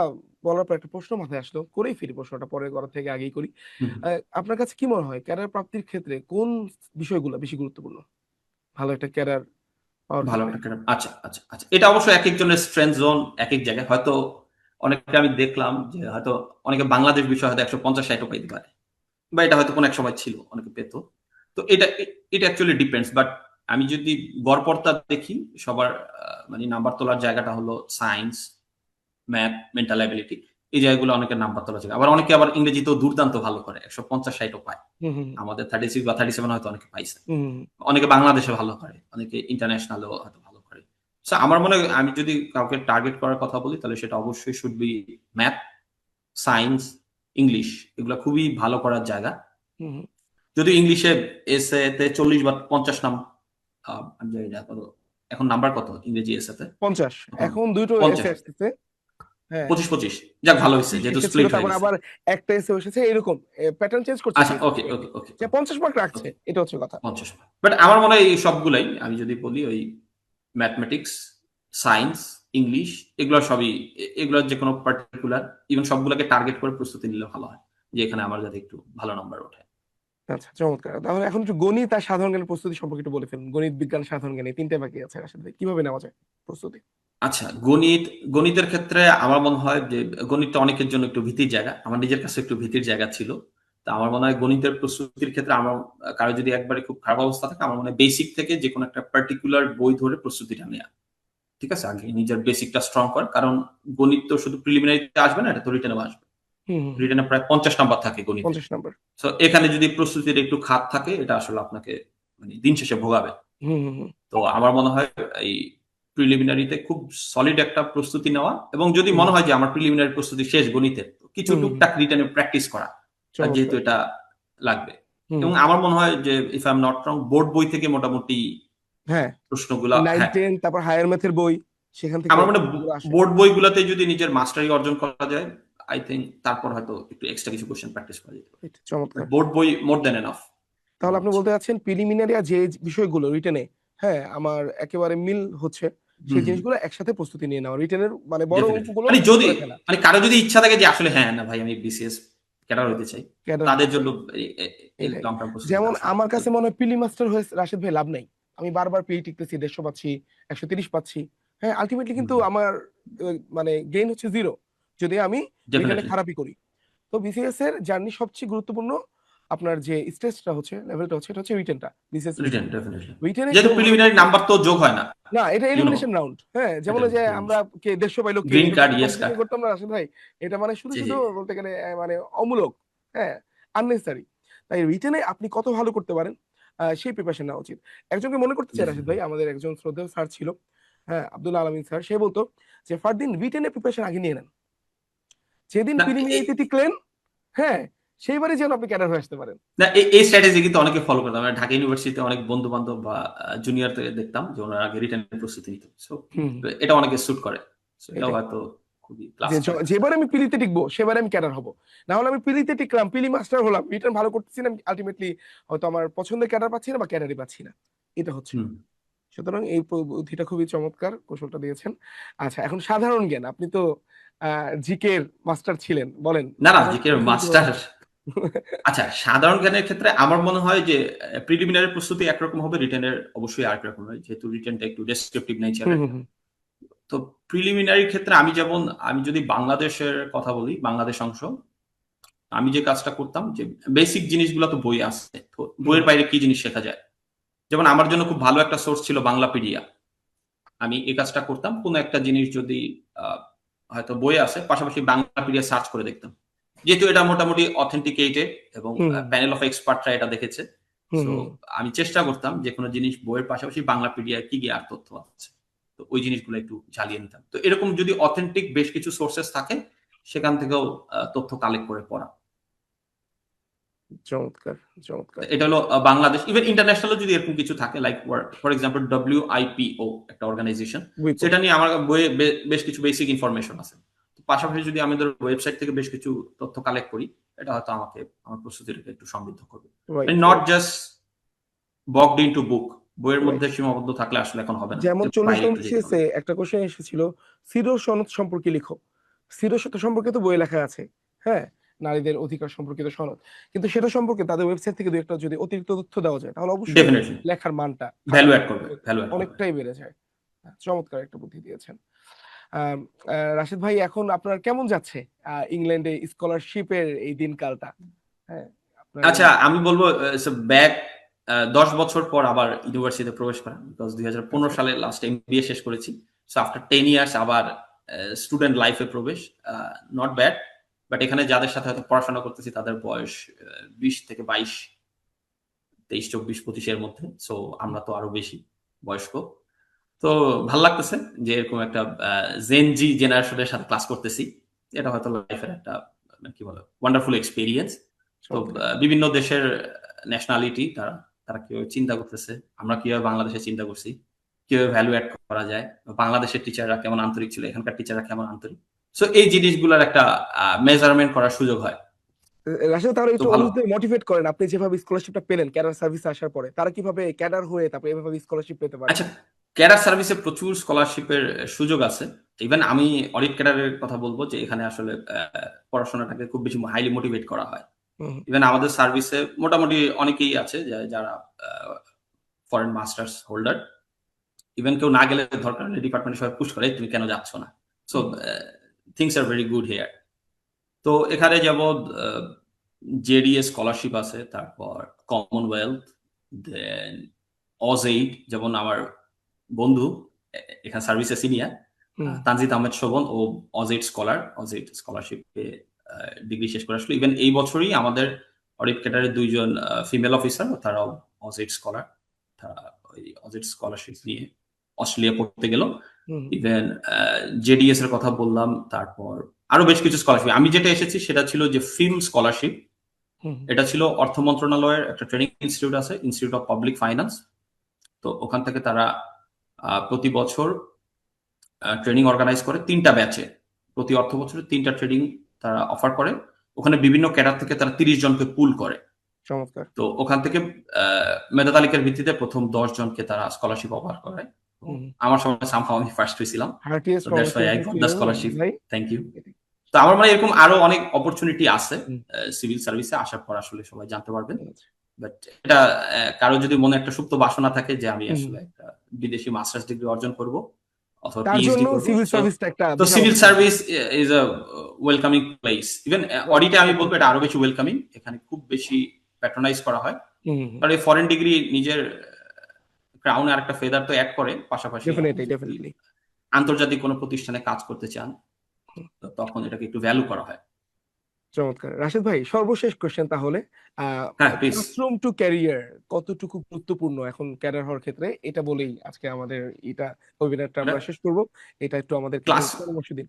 বলার পর একটা প্রশ্ন মাথায় আসলো। করেই ফিরি প্রশ্নটা, পরে করার থেকে আগেই করি। হুম। আ আপনার কাছে কি মনে হয় ক্যারিয়ার প্রাপ্তির ক্ষেত্রে কোন বিষয়গুলা বেশি গুরুত্বপূর্ণ? ভালো একটা ক্যারিয়ার পাওয়ার ভালো ক্ষেত্রে? একটা ক্যারিয়ার, আচ্ছা, আচ্ছা, আচ্ছা। এটা অবশ্য একেকজনের স্ট্রেংথ জোন একেক জায়গায়। হয়তো অনেককে আমি দেখলাম যে হয়তো অনেকে বাংলাদেশ বিষয় হয়তো ১৫০-৬০ ও পাইতে পারে। বা এটা হয়তো কোনো এক সময় ছিল, অনেকে পেত। তো এটা অ্যাকচুয়ালি ডিপেন্ডস। বাট আমি যদি গড়পড়তা দেখি সবার মানে নাম্বার তোলার জায়গাটা হলো সায়েন্স, ম্যাথ, মেন্টাল অ্যাবিলিটি। এই জায়গাগুলো অনেকের নাম্বার তোলার জায়গা। আবার অনেকে আবার ইংরেজিতেও দুর্দান্ত ভালো করে। ১৫০-৬০ ও পায়। হুম, হুম, আমাদের 36 বা 37 হয়তো অনেকে পাইছে। হুম, হুম, অনেকে বাংলাদেশে ভালো করে, অনেকে ইন্টারন্যাশনালেও হয়তো ভালো করে। So, আমার মনে হয় আমি যদি কাউকে টার্গেট করার কথা বলি তাহলে সেটা অবশ্যই should be math, science, English, এগুলো খুবই ভালো করার জায়গা। হুম হুম। যদি ইংলিশে এসএতে 40 বা 50 আমি জানি না কত, এখন নাম্বার কত ইংরেজি এসএতে? 50 তখন এখন দুটো এসে 50, আসতেছে। হ্যাঁ, 25, যাক ভালো হয়েছে 20 যেহেতু এসেছিল, স্প্লিট হয়ে তারপর গেছে। আবার একটা এসে এসেছে, এরকম প্যাটার্ন চেঞ্জ করছে আচ্ছা, ওকে PSC, ওকে ওকে যে 50 মার্ক রাখছে, ওকে, এটা হচ্ছে কথা। 50। বাট আমার মনে হয় এই সবগুলাই আমি যদি বলি ওই ম্যাথমেটিক্স, সায়েন্স, ইংলিশ, এগুলো সবই এগুলোর যে কোনো পার্টিকুলার ইভেন সবগুলোকে টার্গেট করে প্রস্তুতি নিলে ভালো হয়, যে এখানে আমার যাতে একটু ভালো নাম্বার ওঠে। আচ্ছা, চমৎকার। তাহলে এখন একটু গণিত আর সাধারণ জ্ঞানের প্রস্তুতি সম্পর্কে একটু বলে ফেলুন। গণিত, বিজ্ঞান, সাধারণ জ্ঞান, এই তিনটে বাকি আছে রাশেদ ভাই, কিভাবে নেওয়া যায় প্রস্তুতি? আচ্ছা, গণিতের ক্ষেত্রে আমার মনে হয় যে গণিতটা অনেকের জন্য একটু ভীতির জায়গা। আমার নিজের কাছে একটু ভীতির জায়গা ছিল। তো আমার মনে হয় গণিতের প্রস্তুতির ক্ষেত্রে আমার কারো যদি একবারে খুব খারাপ অবস্থা থাকে, আমার মনে হয় বেসিক থেকে যেকোনো একটা পার্টিকুলার বই ধরে প্রস্তুতিটা নেয়া। ঠিক আছে? আগে নিজের বেসিকটা স্ট্রং কর। কারণ গণিত তো শুধু প্রিলিমিনারিতে আসবে না, এটা তো রিটেনেও আসবে। হুম হুম হুম। রিটেনে প্রায় ৫০ নাম্বার থাকে গণিতে। 50 নাম্বার। সো এখানে যদি প্রস্তুতির একটু খাত থাকে, এটা আসলে আপনাকে মানে দিন শেষে ভোগাবে। হুম হুম হুম তো আমার মনে হয় এই প্রিলিমিনারিতে খুব সলিড একটা প্রস্তুতি নেওয়া, এবং যদি হুম মনে হয় যে আমার প্রিলিমিনারি প্রস্তুতি শেষ গণিতের, তো কিছু হুম হুম হুম। টুকটাক রিটেনে প্র্যাকটিস করা। যেহেতু চমৎকার। এটা লাগবে। হুম। এবং আমার মনে হয় যে if I am not wrong board বই থেকে মোটামুটি হ্যাঁ, প্রশ্নগুলা, নাইন হ্যাঁ, টেন তারপর হায়ার ম্যাথের বই, সেখান থেকে আমার মনে এগুলো আসে। বোর্ড বইগুলাতে যদি নিজের মাস্টারি অর্জন করা যায়, আই থিংক তারপর হয়তো একটু এক্সট্রা কিছু কোশ্চেন প্র্যাকটিস করা যেতে পারে। এটা চমৎকার। বোর্ড বই মোর দ্যান এনাফ তাহলে মনে আপনি হচ্ছে। বলতে চাচ্ছেন প্রিলিমিনারি আর যে বিষয়গুলো রিটেনে, হ্যাঁ, আমার একেবারে মিল হচ্ছে, হুম, সেই হুম। জিনিসগুলো একসাথে প্রস্তুতি নিয়ে নেওয়া, রিটেনের মানে বড় ডেফিনিটলি। অঙ্কগুলো মানে ছোট যদি করে ফেলা। মানে কারো যদি ইচ্ছা থাকে যে আসলে হ্যাঁ, না ভাই আমি বিসিএস ক্যাডার হইতে চাই। ক্যাডার তাদের হতে জন্য চাই, এই এটাই। লং টার্ম প্রস্তুতিটা যেমন আসলে আমার কাছে হেল্প মনে করে। হয় প্রিলি মাস্টার হয়ে রাশেদ ভাই লাভ নাই। আমি বারবার পিই টিকতেছি, 150 পাচ্ছি, 130 পাচ্ছি। হ্যাঁ, আল্টিমেটলি হুম, কিন্তু হুম। আমার মানে গেইন হচ্ছে 0, যদি আমি রিটেনে ডেফিনিটলি। খারাপই করি। তো বিসিএস এর জার্নি সবচেয়ে গুরুত্বপূর্ণ, আপনার যে স্টেজটা হচ্ছে, লেভেলটা হচ্ছে, এটা হচ্ছে রিটেনটা, বিসিএস রিটেন রিটেন। ডেফিনিটলি। রিটেনে যেহেতু কেউ ভালো প্রিলিমিনারি করবে নাম্বার তো যোগ হয় না। না, এটা ইউ নো এলিমিনেশন রাউন্ড। হ্যাঁ, যেমন এটা ওই যে আমরা কে 150 পাইলো কে, গ্রিন এরকম কার্ড, একটা ইয়েস কম্পিটিশন কার্ড। করতাম না রাশেদ ভাই? এটা মানে শুধু জি, শুধু জি। বলতে গেলে মানে অমূলক। হ্যাঁ, আননেসেসারি। তাই রিটেনে আপনি কত ভালো করতে পারেন, সেই প্রিপারেশন নেওয়া উচিত। একজনকে মনে করতে চাই রাশেদ ডেফিনিটলি। ভাই, আমাদের একজন শ্রদ্ধেয় স্যার ছিল, হ্যাঁ, আব্দুল আলামিন স্যার। সে বলতো যে, "ফারদিন রিটেনে প্রিপারেশন আগে নিয়ে নেন। যেদিন না প্রিলিমিনারিতে টিকলেন, হ্যাঁ, সেইবারই যেন আপনি ক্যাডার হয়ে আসতে পারেন।" এই স্ট্র্যাটেজি কিন্তু অনেকে ফলো করতাম। আমরা ঢাকা ইউনিভার্সিটিতে অনেক বন্ধু-বান্ধব বা জুনিয়রদের দেখতাম যে ওনারা আগে রিটেন প্রস্তুতি নিত। সো হুম, এটা অনেকে স্যুট করে। সো এটাও এটাই। হয়তো খুবই প্লাস যে পয়েন্ট আছে। যেবারে আমি পিলিতে টিকবো সেবারে আমি ক্যাডার হব। না হলে আমি পিলিতে টিকলাম, পিলি মাস্টার হলাম, রিটার্ন ভালো করতেছি না, আলটিমেটলি হয়তো আমার পছন্দের ক্যাডার পাচ্ছি না বা ক্যাডারই পাচ্ছি না। এটা হচ্ছে। হুম। সুতরাং এই বুদ্ধিটা খুবই চমৎকার, কৌশলটা দিয়েছেন। আচ্ছা, এখন সাধারণ জ্ঞান, আপনি তো জিকে এর মাস্টার ছিলেন, বলেন না, না, সাধারণ জিকে জ্ঞান শুরু কিভাবে মাস্টার। হয়? আচ্ছা, সাধারণ জ্ঞানের ক্ষেত্রে আমার মনে হয় যে প্রিলিমিনারি প্রস্তুতি একরকম হবে, রিটেনের অবশ্যই আরেক রকম হয়। যেহেতু রিটেনটা একটু ডেসক্রিপটিভ হুম নেচারের। হুম হুম তো প্রিলিমিনারির ক্ষেত্রে আমি যদি বাংলাদেশের কথা বলি, বাংলাদেশ অংশ, আমি যে কাজটা করতাম যে বেসিক জিনিসগুলো তো বই আছে। তো হুম বইয়ের বাইরে কি জিনিস শেখা যায়? যেমন আমার জন্য খুব ভালো একটা সোর্স ছিল বাংলাপিডিয়া। আমি এই কাজটা করতাম। কোন একটা জিনিস যদি আ হয়তো বইয়ে আছে, পাশাপাশি বাংলাপিডিয়া সার্চ করে দেখতাম। যেহেতু এটা মোটামুটি অথেন্টিকেটেড এবং হুম প্যানেল অফ এক্সপার্টরা এটা দেখেছে। হুম সো হুম। আমি চেষ্টা করতাম যেকোনো জিনিস বইয়ের পাশাপাশি বাংলাপিডিয়ায় কি জ্ঞান তথ্য আছে। তো ওই জিনিসগুলো একটু ঝালিয়ে নিতাম। তো এরকম যদি অথেন্টিক বেশ কিছু সোর্সেস থাকে, সেখান থেকেও তথ্য কালেক্ট করে পড়া। চমৎকার, চমৎকার। এটা হলো বাংলাদেশ। ইভেন ইন্টারন্যাশনালও যদি এরকম কিছু থাকে, লাইক ফর এক্সাম্পল WIPO একটা অর্গানাইজেশন। উইপো। সেটা নিয়ে আমার বইয়ে বেশ কিছু বেসিক ইনফরমেশন আছে। তো পাশাপাশি যদি আমাদের ওয়েবসাইট থেকে বেশ কিছু তথ্য কালেক্ট করি, এটা হয়তো আমার প্রস্তুতিটাকে একটু সমৃদ্ধ করবে। Right, not right, just bogged into book. বইয়ের মধ্যে রাইট। সীমাবদ্ধ থাকলে আসলে এখন হবে না। যেমন এর 40 বাইরে নং একটু যেতে বিসিএস হবে। এ একটা কোশ্চেন এসেছিল, সিরো সনদ সম্পর্কে লিখো। সিরো সম্পর্কে তো বইয়ে লেখা আছে। হ্যাঁ? নারীদের অধিকার সম্পর্কিত সনদ। কিন্তু সেটা সম্পর্কে তাদের ওয়েবসাইট থেকে ২-১ টা যদি অতিরিক্ত তথ্য দেওয়া যায়, তাহলে অবশ্যই ডেফিনিটলি। লেখার মানটা, ভ্যালু খাতাটা এড করবে, ভ্যালু এড করবে। অনেকটাই বেড়ে যায়। চমৎকার একটা বুদ্ধি দিয়েছেন। আম রাশিদ ভাই, এখন আপনার কেমন যাচ্ছে ইংল্যান্ডে স্কলারশিপের এই দিনকালটা? হ্যাঁ? আপনার এই আচ্ছা, আমি বলব ইটস আ ব্যাক ১০ বছর পর আবার ইউনিভার্সিটিতে প্রবেশ করা। বিকজ ২০১৫ আচ্ছা, সালে লাস্ট এমবিএ শেষ করেছি। সো আফটার ১০ ইয়ার্স আবার স্টুডেন্ট লাইফে প্রবেশ। Not bad. বাট এখানে যাদের সাথে হয়তো পড়াশোনা করতেছি তাদের বয়স ২০ থেকে ২২, ২৩, ২৪, ২৫ এর মধ্যে। সো আমরা তো আরো বেশি বয়স্ক। তো ভাল লাগতেছে যে এরকম একটা জেন জি জেনারেশনের সাথে ক্লাস করতেছি। এটা হয়তো লাইফের একটা কি বলে ওয়ান্ডারফুল এক্সপেরিয়েন্স। তো চমৎকার। বিভিন্ন দেশের ন্যাশনালিটি তারা তারা কিভাবে চিন্তা করতেছে, আমরা কিভাবে বাংলাদেশে চিন্তা করছি, কিভাবে ভ্যালু অ্যাড করা যায়, বাংলাদেশের টিচাররা কেমন আন্তরিক ছিল, এখানকার টিচাররা কেমন আন্তরিক। সো এই জিনিসগুলোর একটা মেজারমেন্ট করার সুযোগ হয়। রাশেদ, তাহলে তো একটু ভালো। অন্যদের মোটিভেট করেন, আপনি যেভাবে স্কলারশিপটা পেলেন ক্যাডার সার্ভিসে আসার পরে, তারা কিভাবে ক্যাডার হয়ে তারপরে এভাবে স্কলারশিপ পেতে পারে? আচ্ছা, ক্যাডার সার্ভিসে প্রচুর স্কলারশিপের সুযোগ আছে। ইভেন আমি অডিট ক্যাডারের কথা বলবো যে এখানে আসলে পড়াশোনাটাকে খুব বেশি হাইলি মোটিভেট করা হয়। হুম, ইভেন আমাদের সার্ভিসে মোটামুটি অনেকেই আছে যারা ফরেন মাস্টার্স হোল্ডার। ইভেন কেউ না গেলে দরকার হলে ডিপার্টমেন্টের সবাই পুশ করে, তুমি কেন যাচ্ছ না? So hmm, things are very good here. তো এখানে যেমন জেডিএ স্কলারশিপ আছে, তারপর কমনওয়েলথ, দেন অজএইড, যেমন আমার বন্ধু এখানে সার্ভিসে সিনিয়র হুম, তানজিদ আহমেদ শোভন, ও অজএইড স্কলার, অজএইড স্কলারশিপে ডিগ্রি শেষ করে আসলো। ইভেন এই বছরই আমাদের অডিট ক্যাডারের দুইজন ফিমেল অফিসার, তারাও অজএইড স্কলার, তারা ওই অজএইড স্কলারশিপ নিয়ে অস্ট্রেলিয়া পড়তে গেল। হুম, ইভেন জেডিএস এর কথা বললাম, তারপর আরো বেশ কিছু স্কলারশিপ। আমি যেটা এসেছি সেটা ছিল যে ফিল্ম স্কলারশিপ। হুম, এটা ছিল অর্থ মন্ত্রণালয়ের একটা ট্রেনিং ইনস্টিটিউট আছে, ইনস্টিটিউট অফ পাবলিক ফাইন্যান্স। তো ওখান থেকে তারা প্রতি বছর ট্রেনিং অর্গানাইজ করে 3টা ব্যাচে, প্রতি অর্থ বছরে 3টা ট্রেনিং তারা অফার করে। ওখানে বিভিন্ন ক্যাডার থেকে তারা 30 জনকে পুল করে। চমৎকার। তো ওখান থেকে মেধা তালিকার ভিত্তিতে প্রথম 10 জনকে তারা স্কলারশিপ অফার করে। তো হুম, আমার সময় সামহাও আমি ফার্স্ট হয়েছিলাম। হার্টিয়েস্ট তো that's why I congratulation got to the you scholarship. ভাই। Thank you. তো আমার মানে এরকম আরো অনেক অপরচুনিটি আছে হুম, সিভিল সার্ভিসে আসার পর, আসলে সবাই জানতে পারবেন। আচ্ছা। বাট এটা কারো যদি মনে একটা সুপ্ত বাসনা থাকে যে আমি হুম, আসলে একটা বিদেশি মাস্টার্স ডিগ্রি অর্জন করব অথবা তার পিএইচডি জন্য করব, সিভিল সো সার্ভিসটা একটা তো বিশাল civil opportunity. Service is a welcoming place. Even অডিটে আমি বলবো এটা আরো বেশি ওয়েলকামিং। এখানে খুব বেশি প্যাট্রোনাইজ করা হয়। হুম, হুম, কারণ এই ফরেন ডিগ্রি নিজের ক্রাউনে আরেকটা ফেদার তো অ্যাড করে। পাশাপাশি আপনি ডেফিনেটলি, যদি ডেফিনেটলি। আন্তর্জাতিক কোনো প্রতিষ্ঠানে কাজ করতে চান, তো তখন এটাকে একটু ভ্যালু করা হয়। চমৎকার। রাশেদ ভাই, সর্বশেষ কোশ্চেন তাহলে, হ্যাঁ, প্লিজ। ক্লাসরুম টু ক্যারিয়ার কতটুকু গুরুত্বপূর্ণ এখন ক্যারিয়ার হওয়ার ক্ষেত্রে, এটা বলেই আজকে আমাদের এটা ওয়েবিনারটা এটা আমরা শেষ করব। এটা একটু আমাদেরকে একটু ক্লাস পরামর্শ দিন।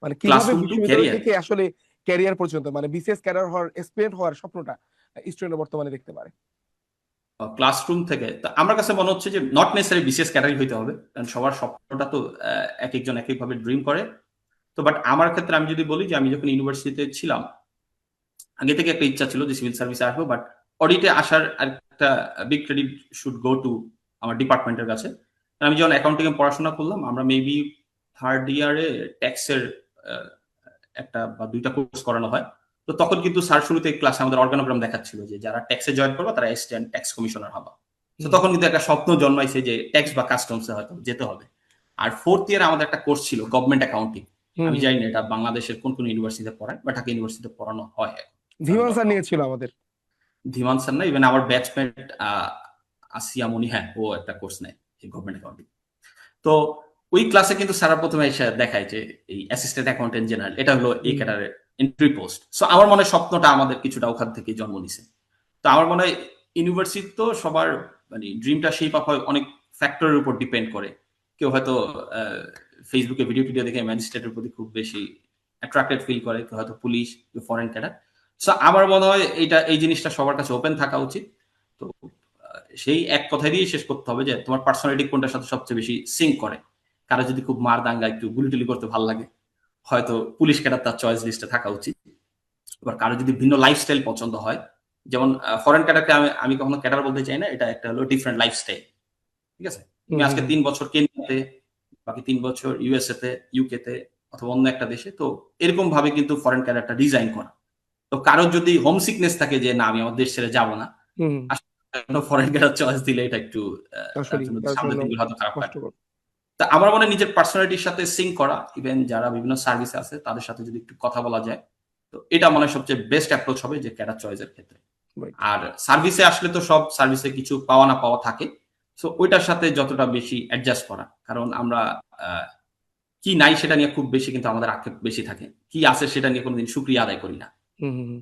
মানে কিভাবে ক্লাসরুম টু বিশ্ববিদ্যালয় ক্যারিয়ার। থেকে আসলে ক্যারিয়ার পর্যন্ত, মানে বিসিএস ক্যাডার হওয়ার, এসপিএড হওয়ার স্বপ্নটা স্টুডেন্টরা বর্তমানে দেখতে পারে। ক্লাসরুম থেকে তা আমার কাছে মনে হচ্ছে যে নট নেসেসারি বিসিএস ক্যাটাগরি হইতে হবে, কারণ সবার স্বপ্নটা তো এক একজন এক একভাবে ড্রিম করে। তো বাট আমার ক্ষেত্রে আমি যদি বলি যে আমি যখন ইউনিভার্সিটিতে ছিলাম, আগে থেকে একটা ইচ্ছা ছিল যে সিভিল সার্ভিসে আসবো, বাট অডিটে আসার একটা big credit should go to আমার ডিপার্টমেন্টের কাছে। আমি যখন অ্যাকাউন্টিং এ পড়াশোনা করলাম, আমরা মেবি থার্ড ইয়ারে ট্যাক্সের একটা বা দুইটা কোর্স করানো হয়। তো তখন কিন্তু স্যার শুরুতে ক্লাসে আমাদের অর্গানোগ্রাম দেখাচ্ছিল যে যারা ট্যাক্সে জয়েন করবে তারা অ্যাসিস্ট্যান্ট ট্যাক্স কমিশনার হবে। তো হুম, তখন কিন্তু একটা স্বপ্ন জন্মাইছে যে ট্যাক্স বা কাস্টমসে হয়তো যেতে হবে। আর ফোর্থ ইয়ারে আমাদের একটা কোর্স ছিল গভর্নমেন্ট অ্যাকাউন্টিং। হুম, আমি হুম। জানি না এটা বাংলাদেশের কোন কোন ইউনিভার্সিটিতে পড়ায়, বা ঢাকা ইউনিভার্সিটিতে পড়ানো হয় এখন। আমি ধীমান not স্যার sure। নিয়েছিল আমাদের। ধীমান স্যার না, ইভেন আমার ব্যাচমেট আসিয়া মনি, হ্যাঁ, ও একটা কোর্স নেয় গভর্নমেন্ট অ্যাকাউন্টিং। তো ওই ক্লাসে কিন্তু স্যার প্রথমে এসে দেখায় যে এই অ্যাসিস্ট্যান্ট অ্যাকাউন্টেন্ট জেনারেল এটা হলো এই হুম, ক্যাডারের এন্ট্রি পোস্ট। সো আমার মনে হয় স্বপ্নটা আমাদের কিছুটা ওখান থেকে জন্ম নিছে। তো আমার মনে হয় ইউনিভার্সিটি তো সবার মানে ড্রিমটা শেপ আপ হয় অনেক ফ্যাক্টরের উপর ডিপেন্ড করে। কেউ হয়তো ফেসবুকে ভিডিও টিডিও দেখে ম্যাজিস্ট্রেটের প্রতি খুব বেশি অ্যাট্রাক্টেড ফিল করে, কেউ হয়তো পুলিশ, কেউ ফরেন ক্যাডার। সো আমার মনে হয় এই জিনিসটা সবার কাছে ওপেন থাকা উচিত। তো সেই এক কথাই দিয়ে শেষ করতে হবে যে তোমার পার্সোনালিটি কোনটার সাথে সবচেয়ে বেশি সিঙ্ক করে। কারো যদি খুব মার দাঙ্গা একটু গুলিটুলি করতে ভালো লাগে, হয়তো পুলিশ ক্যাডার তার চয়েস লিস্টে থাকা উচিত। এবার কারো যদি ভিন্ন লাইফস্টাইল পছন্দ হয়, যেমন ফরেন ক্যাডারকে আমি কখনো ক্যাডার বলতে চাই না, এটা একটা হলো ডিফারেন্ট লাইফস্টাইল। ঠিক আছে? তুমি হুম, আজকে হুম, 3 বছর কেনিয়াতে, বাকি 3 বছর ইউএসএ তে, ইউকে তে অথবা অন্য একটা দেশে, তো এরকম ভাবে কিন্তু ফরেন ক্যাডারটা ডিজাইন করা। তো কারোর যদি হোম সিকনেস থাকে যে না আমি আমার দেশ ছেড়ে যাব না, হুম, আসলে ফরেন ক্যাডার চয়েস দিলে এটা একটু তার আসলে জন্য তার সামনের জন্য দিনগুলো হয়তো খারাপ কাটবে। কষ্টকর। তা আমার মনে হয় নিজের পার্সোনালিটির সাথে সিঙ্ক করা, ইভেন যারা বিভিন্ন সার্ভিসে আছে তাদের সাথে যদি একটু কথা বলা যায়, তো এটা মনে হয় সবচেয়ে বেস্ট অ্যাপ্রোচ হবে যে ক্যাডার চয়েসের ক্ষেত্রে। রাইট। আর সার্ভিসে আসলে তো সব সার্ভিসে কিছু পাওয়া না পাওয়া থাকে। সো ওইটার সাথে যতটা বেশি অ্যাডজাস্ট করা, কারণ আমরা আহ, কি নাই সেটা নিয়ে খুব বেশি কিন্তু আমাদের আক্ষেপ বেশি থাকে, কি আছে সেটা নিয়ে কোনোদিন শুক্রিয়া আদায় করি না। হুম, হুম, হুম।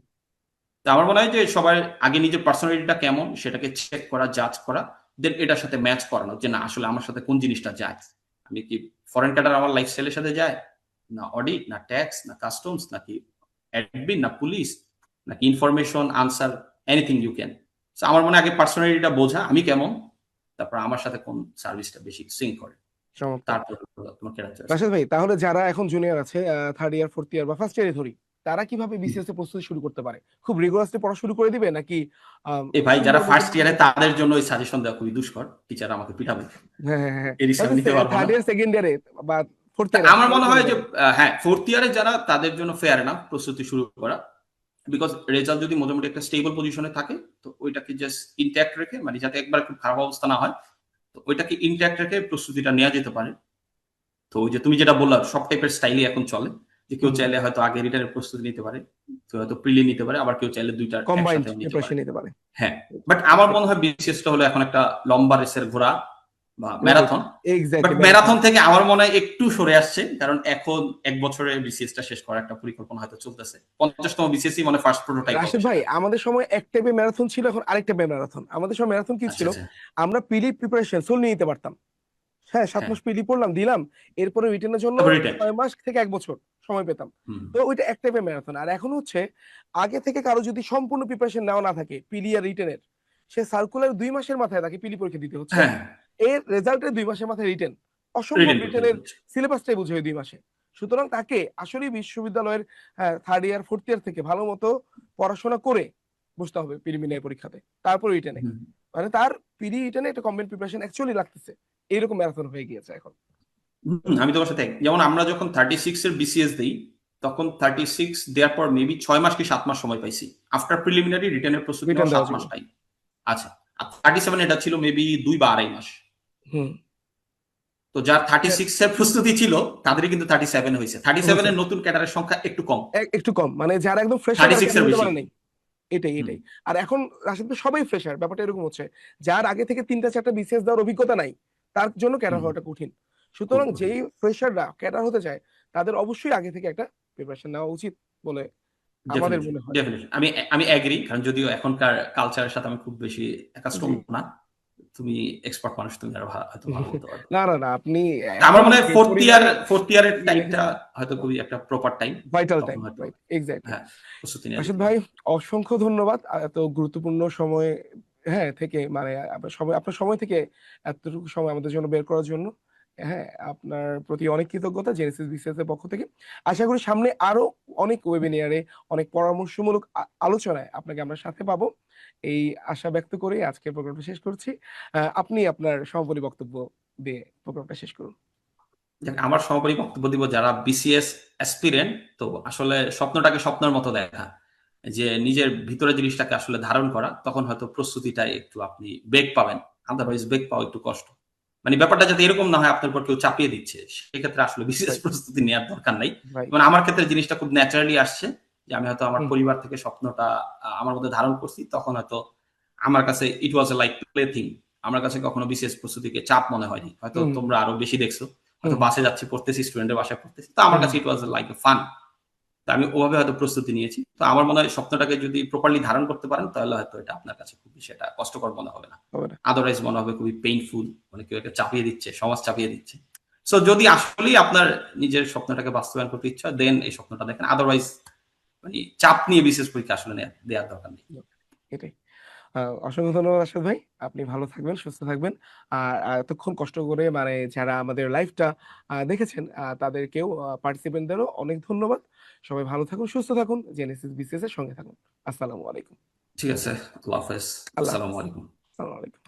তো আমার মনে হয় যে সবার আগে নিজের পার্সোনালিটিটা কেমন সেটাকে চেক করা, জাজ করা, দেন এটার সাথে ম্যাচ করানো যে না আসলে আমার সাথে কোন জিনিসটা যায়। আমি কি ফরেন ক্যাডার আমার লাইফস্টাইলের সাথে যায়, না অডিট, না ট্যাক্স, না কাস্টমস, নাকি অ্যাডমিন, না পুলিশ, নাকি information Ansar, anything you can. আমার মনে হয় আগে পার্সোনালিটিটা বোঝা, আমি কেমন, তারপর আমার সাথে কোন সার্ভিসটা বেশি সিঙ্ক করে, চমৎকার। তারপর তোমার ক্যাডার চয়েস। রাশেদ ভাই, তাহলে যারা এখন জুনিয়র আছে, থার্ড ইয়ার, ফোর্থ ইয়ার বা ফার্স্ট ইয়ারে ধরি, তারা কিভাবে বিসিএস এর প্রস্তুতি শুরু করতে পারে? খুব রিগোরাসলি পড়া শুরু করে দিবে নাকি এই ভাই যারা সুন্দর মতো? ফার্স্ট ইয়ারে তাদের জন্য ওই সাজেশন দেওয়া খুবই দুষ্কর, টিচার আমাকে পিটাবে, হ্যাঁ হ্যাঁ হ্যাঁ, এই রিস্ক আমি নিতে পারবো থার্ড না। ইয়ার, সেকেন্ড ইয়ারে বা ফোর্থ তা ইয়ারে আমার মনে হয় যে হ্যাঁ, ফোর্থ ইয়ারে যারা, তাদের জন্য ফেয়ার না প্রস্তুতি শুরু করা, বিকজ রেজাল্ট যদি মোটামুটি একটা স্টেবল পজিশনে থাকে, তো ওইটাকে জাস্ট ইনট্যাক্ট রেখে, মানে যাতে একবার খুব খারাপ অবস্থা না হয়, তো ওইটাকে ইনট্যাক্ট রেখে প্রস্তুতিটা নেওয়া যেতে পারে। তো ওই যে তুমি যেটা বললা, সব টাইপের স্টাইলই এখন চলে, যে কেউ চাইলে হয়তো আগে রিটার্নের প্রস্তুতি নিতে পারে, কেউ হয়তো প্রিলি নিতে পারে, আবার কেউ চাইলে দুইটার কম্বাইন্ড একসাথে নিতে পারে। প্রিপারেশন নিতে পারে। হ্যাঁ, বাট আমার মনে হয় বিসিএসটা হলো এখন একটা লম্বা রেসের ঘোড়া বা ম্যারাথন। বাট এক্স্যাক্টলি, ম্যারাথন থেকে আমার মনে হয় একটু সরে আসছে, কারণ এখন এক বছরে বিসিএসটা শেষ করার একটা পরিকল্পনা হয়তো চলতেছে। 50তম বিসিএসই মানে ফার্স্ট প্রোটোটাইপ হবে। রাশেদ ভাই, আমাদের সময় এক টাইপের ম্যারাথন ছিল, এখন আরেক টাইপের ম্যারাথন। আমাদের সময় ম্যারাথন কি আচ্ছা ছিল? আচ্ছা। আমরা পিলি প্রিপারেশন সোল নিয়ে নিতে পারতাম। হ্যাঁ, 7 হ্যাঁ, মাস পিলি পড়লাম, দিলাম, এরপরে রিটেনের জন্য তারপর রিটেন। 6 মাস থেকে 1 বছর সময় পেতাম। হুম। তো ওইটা এক টাইপের ম্যারাথন। আর এখন হচ্ছে, আগে থেকে কারো যদি সম্পূর্ণ প্রিপারেশন নেওয়া না থাকে পিলি আর রিটেনের, সে সার্কুলার 2 মাসের মাথায় তাকে পিলি পরীক্ষা দিতে হচ্ছে, হ্যাঁ, এর রেজাল্টের 2 মাসের মাথায় রিটেন। অসম্ভব রিটেন করতে রিটেনের হচ্ছে। সিলেবাসটাই বুঝে ওই 2 মাসে। সুতরাং তাকে আসলেই বিশ্ববিদ্যালয়ের থার্ড ইয়ার, ফোর্থ ইয়ার থেকে ভালো মতো পড়াশোনা করে বসতে হবে প্রিলিমিনারি পরীক্ষাতে, তারপর রিটেনে। হুম। মানে তার পিডি রিটেনে একটা কম্বাইন্ড প্রিপারেশন অ্যাকচুয়ালি লাগতেছে। এইরকম ম্যারাথন হয়ে গিয়েছে এখন। আমি তোমার সাথে যেমন আমরা যখন 36 এর বিসিএস দিই, তখন 36 দেওয়ার পর মেবি 6 মাস কি 7 মাস সময় পাইছি আফটার প্রিলিমিনারি রিটেনের প্রস্তুতি রিটার্ন নেওয়ার দেওয়ার 7 জন্য। মাস টাইম। আচ্ছা, আর 37 এটা ছিল মেবি 2 বা 2.5 মাস। হুম। তো যার 36 এর প্রস্তুতি ছিল, তাদেরই কিন্তু 37 হয়েছে। 37 হয়েছে এর নতুন ক্যাডারের সংখ্যা একটু কম, একটু কম, মানে যারা একদম ফ্রেশার তারা 36 কেন এর হতে বেশি। পারে নাই। এটাই হুম, এটাই। আর এখন আসলে সবাই ফ্রেশার, ব্যাপারটা এরকম হচ্ছে, যার আগে থেকে 3টা 4টা বিসিএস দেওয়ার অভিজ্ঞতা নাই, তার জন্য ক্যাডার হুম, হওয়াটা কঠিন। খুব সুতরাং কঠিন। যেই ফ্রেশাররা ক্যাডার হতে চায়, তাদের অবশ্যই আগে থেকে একটা প্রিপারেশন নেওয়া উচিত বলে আমাদের ডেফিনেটলি মনে হয়। ডেফিনেটলি আমি আমি এগ্রি, কারণ যদিও এখনকার কালচারের সাথে আমি খুব বেশি জি। অ্যাকাস্টম না। তুমি এক্সপার্ট মানুষ, তুমি আরো হয়তো ভালো বলতে পারবে। না না না, আপনি আমার এখন মনে হয় যে পরিমাণে ফোর্থ ইয়ারের টাইমটা হয়তো খুবই একটা প্রপার টাইম, ভাইটাল তখন টাইম, হয়তো রাইট, এক্স্যাক্টলি। হ্যাঁ প্রস্তুতি নেওয়া রাশিদ যেতে ভাই, পারে। অসংখ্য ধন্যবাদ এত গুরুত্বপূর্ণ সময়, হ্যাঁ, থেকে, মানে আপনার সময় থেকে এতটুকু সময় আমাদের জন্য বের করার জন্য। হ্যাঁ, আপনার প্রতি অনেক কৃতজ্ঞতা জেনেসিস বিসিএস এর পক্ষ থেকে। আশা করি সামনে আরো অনেক ওয়েবিনারে, অনেক পরামর্শমূলক আলোচনায় আপনাকে আমরা সাথে পাবো, এই আশা ব্যক্ত করে আজকের প্রোগ্রামটা শেষ করছি। আপনি আপনার সমাপনী বক্তব্য দিয়ে প্রোগ্রামটা শেষ করুন। দেখ, আমার সমাপনী বক্তব্য দিব, যারা বিসিএস অ্যাসপিরেন্ট, তো আসলে স্বপ্নটাকে স্বপ্নের মতো দেখা, যে নিজের ভিতরে জিনিসটাকে আসলে ধারণ করা, তখন হয়তো প্রস্তুতিটা একটু আপনি বেগ পাবেন, আদারওয়াইজ বেগ পাওয়া একটু কষ্ট। মানে ব্যাপারটা যাতে এরকম না হয় আপনার উপর কেউ চাপিয়ে দিচ্ছে, সেক্ষেত্রে আসলে বিসিএস রাইট, প্রস্তুতি নেওয়ার দরকার নাই। রাইট। মানে আমার ক্ষেত্রে জিনিসটা খুব ন্যাচারালি আসছে, যে আমি হয়তো আমার হুম, পরিবার থেকে স্বপ্নটা আমার মধ্যে ধারণ করছি, তখন হয়তো আমার কাছে ইট ওয়াজ লাইক প্লে থিং। আমার কাছে কখনো বিসিএস প্রস্তুতিকে চাপ মনে হয়নি, হয়তো হুম, তোমরা আরো বেশি দেখছো, হুম, হয়তো বাসে যাচ্ছি, পড়তেছি, স্টুডেন্টের বাসায় পড়তেছি, তো আমার হুম, কাছে ইট ওয়াজ লাইক এ ফান। তো আমি ওভাবে হয়তো প্রস্তুতি নিয়েছি। তো আমার মনে হয় স্বপ্নটাকে যদি প্রপারলি ধারণ করতে পারেন, তাহলে হয়তো এটা আপনার কাছে খুব বেশি এটা কষ্টকর মনে হবে না। হবে না। আদারওয়াইজ মনে হবে খুবই পেইনফুল, মানে কেউ এটা চাপিয়ে দিচ্ছে, সমাজ চাপিয়ে দিচ্ছে। সো যদি আসলেই আপনার নিজের স্বপ্নটাকে বাস্তবায়ন করতে ইচ্ছা, দেন এই স্বপ্নটা দেখেন। আদারওয়াইজ মানে চাপ নিয়ে বিশেষ পরীক্ষা আসলে দেওয়ার দরকার নেই। এটাই। অসংখ্য ধন্যবাদ আশাদ ভাই। আপনি ভালো থাকবেন, সুস্থ থাকবেন। আর এতক্ষণ কষ্ট করে, মানে যারা আমাদের লাইভটা দেখেছেন, তাদেরকেও, পার্টিসিপেন্টদেরও অনেক ধন্যবাদ। সবাই ভালো থাকুন, সুস্থ থাকুন। জেনেসিস বিসিএস এর সঙ্গে থাকুন। আসসালামু আলাইকুম। ঠিক আছে, আল্লাহ হাফেজ, আল্লাহ আসসালামু হাফেজ। আলাইকুম। আসসালামু আলাইকুম।